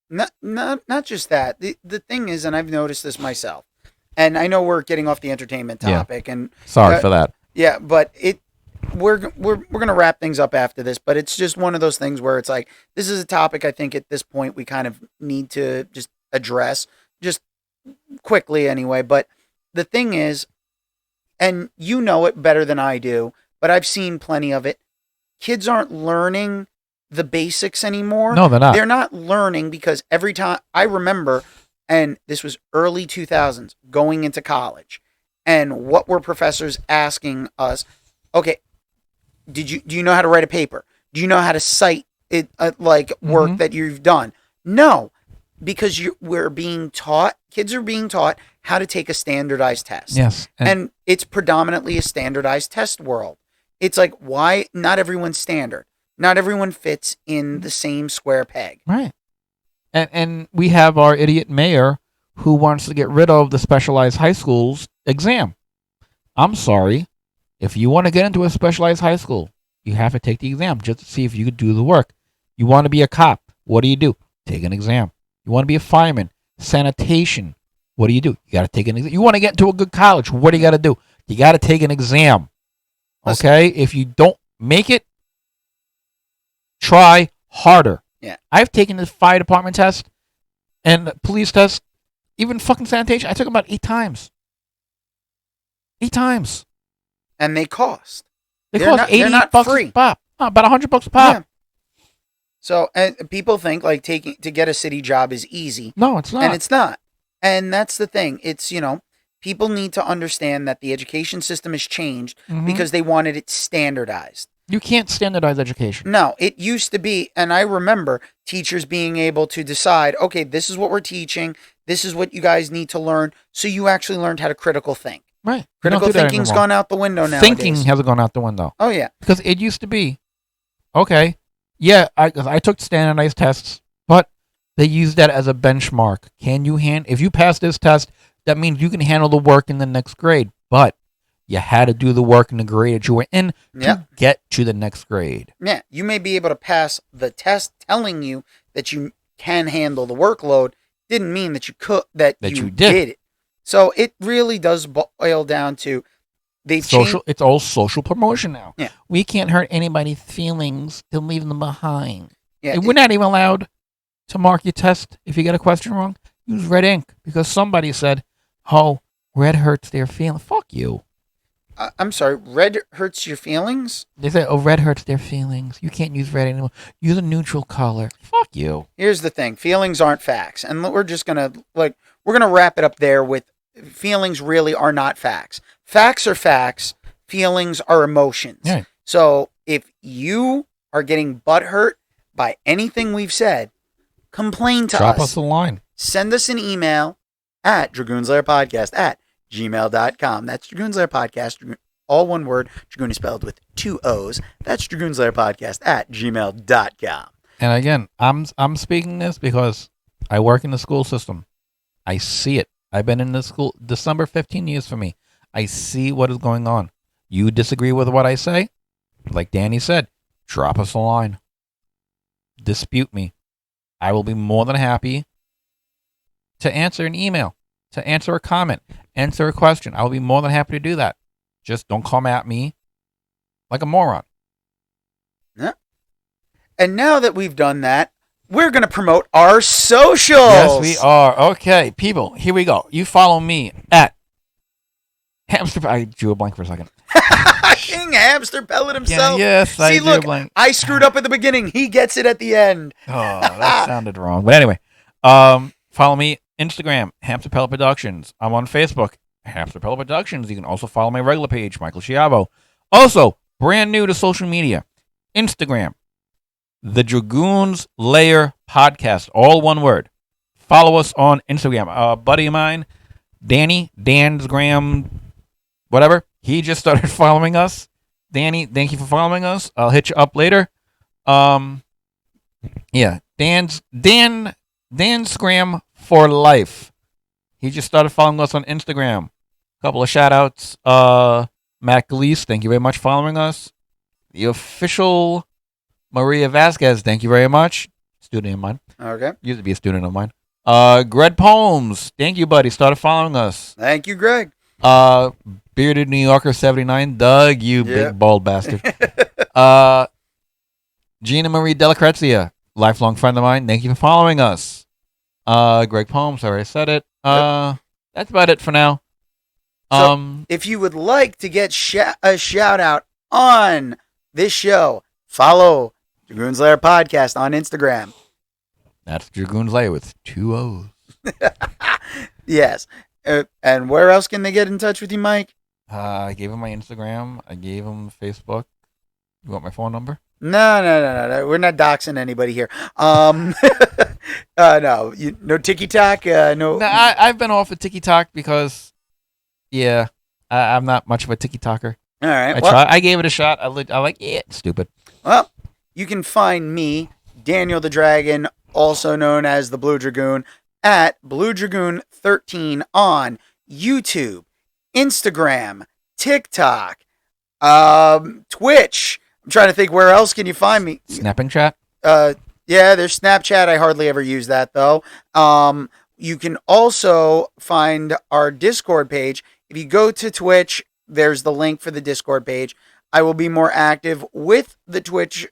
Not just that. The thing is, and I've noticed this myself, and I know we're getting off the entertainment topic, and sorry for that. Yeah, but we're gonna wrap things up after this, but it's just one of those things where it's like this is a topic I think at this point we kind of need to just address just quickly anyway. But the thing is, and you know it better than I do, but I've seen plenty of it. Kids aren't learning the basics anymore. No, they're not. They're not learning because every time I remember, and this was early 2000s, going into college, and what were professors asking us? Okay, do you know how to write a paper? Do you know how to cite it like work that you've done? No, because we're being taught. Kids are being taught how to take a standardized test. Yes, and it's predominantly a standardized test world. It's like, why not everyone's standard? Not everyone fits in the same square peg. Right. And we have our idiot mayor who wants to get rid of the specialized high schools exam. I'm sorry. If you want to get into a specialized high school, you have to take the exam just to see if you could do the work. You want to be a cop. What do? Take an exam. You want to be a fireman, sanitation. What do? You got to take an exam. You want to get into a good college. What do? You got to take an exam. Okay? If you don't make it, try harder. Yeah. I've taken the fire department test and the police test, even fucking sanitation. I took them about 8 times. 8 times. And they cost. They cost $80 free. a pop. About $100 a pop. Yeah. So, and people think like to get a city job is easy. No, it's not. And it's not. And that's the thing. It's, people need to understand that the education system has changed because they wanted it standardized. You can't standardize education. No, it used to be, and I remember teachers being able to decide, okay, this is what we're teaching. This is what you guys need to learn. So you actually learned how to critical think. Right. Critical thinking's gone out the window now. Thinking hasn't gone out the window. Oh, yeah. Because it used to be, okay, yeah, I took standardized tests, but they use that as a benchmark. If you pass this test, that means you can handle the work in the next grade. But you had to do the work in the grade that you were in to get to the next grade. Yeah, you may be able to pass the test telling you that you can handle the workload. Didn't mean that you could, that you did it. So it really does boil down to it's all social promotion now. Yeah. We can't hurt anybody's feelings to leave them behind. Yeah, and we're not even allowed to mark your test if you get a question wrong. Use red ink because somebody said, "Oh, red hurts their feelings." Fuck you. I'm sorry, red hurts your feelings? They say, "Oh, red hurts their feelings. You can't use red anymore. Use a neutral color." Fuck you. Here's the thing: feelings aren't facts, and we're just gonna wrap it up there with feelings really are not facts. Facts are facts. Feelings are emotions. Yeah. So if you are getting butthurt by anything we've said, complain to us. Drop us a line. Send us an email at dragoonslairpodcast@gmail.com. That's Dragoons Lair Podcast, all one word. Dragoon is spelled with 2 O's. That's dragoonslairpodcast@gmail.com. And again, I'm speaking this because I work in the school system. I see it I've been in this school. December 15 years for me. I see what is going on. You disagree with what I say? Like Danny said, drop us a line. Dispute me. I will be more than happy to answer an email, to answer a comment, answer a question. I will be more than happy to do that. Just don't come at me like a moron. Yeah. And now that we've done that, we're going to promote our socials. Yes, we are. Okay, people, here we go. You follow me at Hamster. I drew a blank for a second. King Hamster Pellet himself. Yeah, yes, I See, drew look, a blank. I screwed up at the beginning. He gets it at the end. Oh, that sounded wrong. But anyway, follow me Instagram, Hamster Pellet Productions. I'm on Facebook, Hamster Pellet Productions. You can also follow my regular page, Michael Schiavo. Also, brand new to social media, Instagram, The Dragoons Lair Podcast, all one word. Follow us on Instagram. A buddy of mine, Danny, Dan's Graham, whatever, he just started following us. Danny, thank you for following us. I'll hit you up later. Yeah, Dan Scram for life. He just started following us on Instagram. A couple of shout outs. Matt Gleese, thank you very much for following us. The official Maria Vasquez, thank you very much. Student of mine. Okay. Used to be a student of mine. Greg Poems, thank you, buddy. Started following us. Thank you, Greg. Bearded New Yorker 79, Doug, you big bald bastard. Gina Marie Delacrezia, lifelong friend of mine. Thank you for following us. Greg Poems, I already said it. That's about it for now. So if you would like to get a shout out on this show, follow Dragoons Lair Podcast on Instagram. That's Dragoons Lair with 2 O's. Yes. And where else can they get in touch with you, Mike? I gave him my Instagram. I gave him Facebook. You want my phone number? No. We're not doxing anybody here. No, no TikTok. No. I've been off of TikTok because, I'm not much of a TikToker. All right. I gave it a shot. I like, it's stupid. Well, you can find me, Daniel the Dragon, also known as the Blue Dragoon, at Blue Dragoon 13 on YouTube, Instagram, TikTok, Twitch. I'm trying to think where else can you find me. Snapping chat? Yeah, there's Snapchat. I hardly ever use that though. You can also find our Discord page. If you go to Twitch, there's the link for the Discord page. I will be more active with the Twitch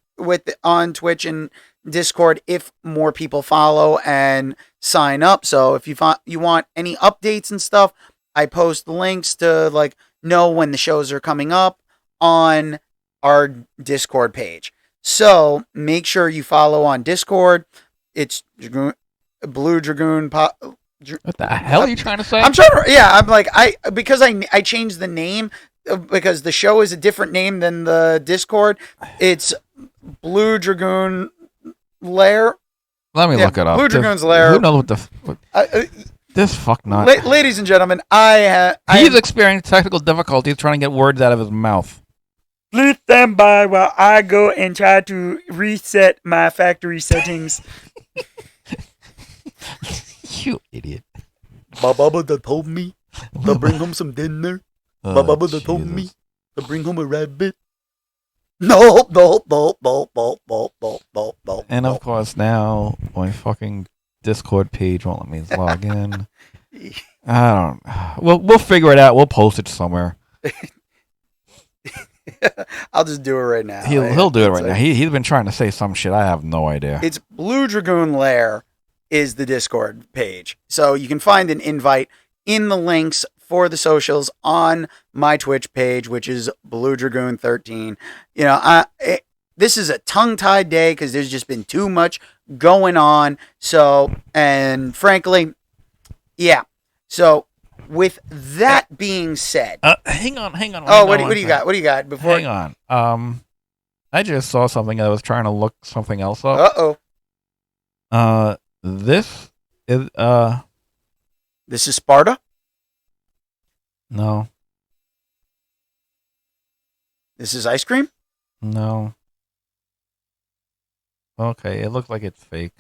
on Twitch and Discord if more people follow and sign up. So if you want any updates and stuff, I post links to know when the shows are coming up on our Discord page. So make sure you follow on Discord. It's Blue Dragoon. What the hell are you trying to say? I'm trying to. Yeah, I'm because I changed the name because the show is a different name than the Discord. It's Blue Dragoon Lair. Let me look it up. Blue Dragoon's Lair. Who knows this fucknut? Ladies and gentlemen, he's experiencing technical difficulties trying to get words out of his mouth. Please stand by while I go and try to reset my factory settings. You idiot. Baba that told me to bring home some dinner. Baba that told me to bring home a rabbit. No. And of course now my fucking Discord page won't let me log in. I don't. We'll figure it out. We'll post it somewhere. I'll just do it right now. He'll do it right now. He's been trying to say some shit. I have no idea. It's Blue Dragoon Lair is the Discord page. So you can find an invite in the links for the socials on my Twitch page, which is Blue Dragoon 13. This is a tongue-tied day because there's just been too much going on. So, and frankly, yeah. So, with that being said, hang on. Oh, what do you got? What do you got before? Hang on. I just saw something. I was trying to look something else up. This is This is Sparta? No. This is ice cream? No. Okay, it looks like it's fake.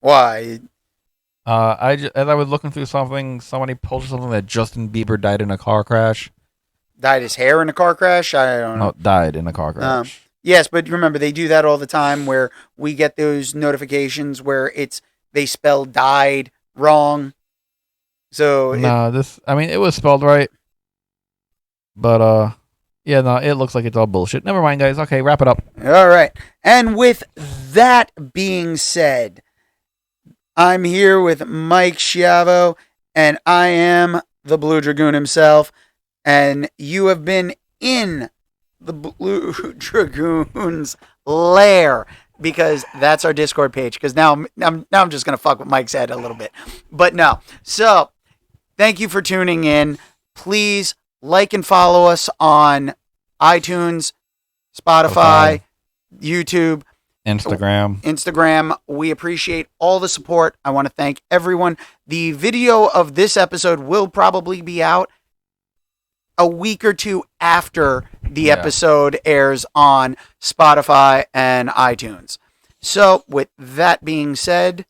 Why? As I was looking through something, somebody posted something that Justin Bieber died in a car crash. Dyed his hair in a car crash? I don't know. No, died in a car crash. Yes, but remember, they do that all the time where we get those notifications where they spell died wrong. So it was spelled right, but yeah, no, it looks like it's all bullshit. Never mind, guys. Okay, wrap it up. All right. And with that being said, I'm here with Mike Schiavo, and I am the Blue Dragoon himself, and you have been in the Blue Dragoon's lair, because that's our Discord page. Because now I'm just gonna fuck with Mike's head a little bit, but no. So thank you for tuning in. Please like and follow us on iTunes, Spotify, YouTube, Instagram. We appreciate all the support. I want to thank everyone. The video of this episode will probably be out a week or two after the episode airs on Spotify and iTunes. So with that being said,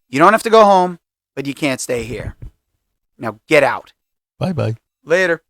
you don't have to go home, but you can't stay here. Now get out. Bye-bye. Later.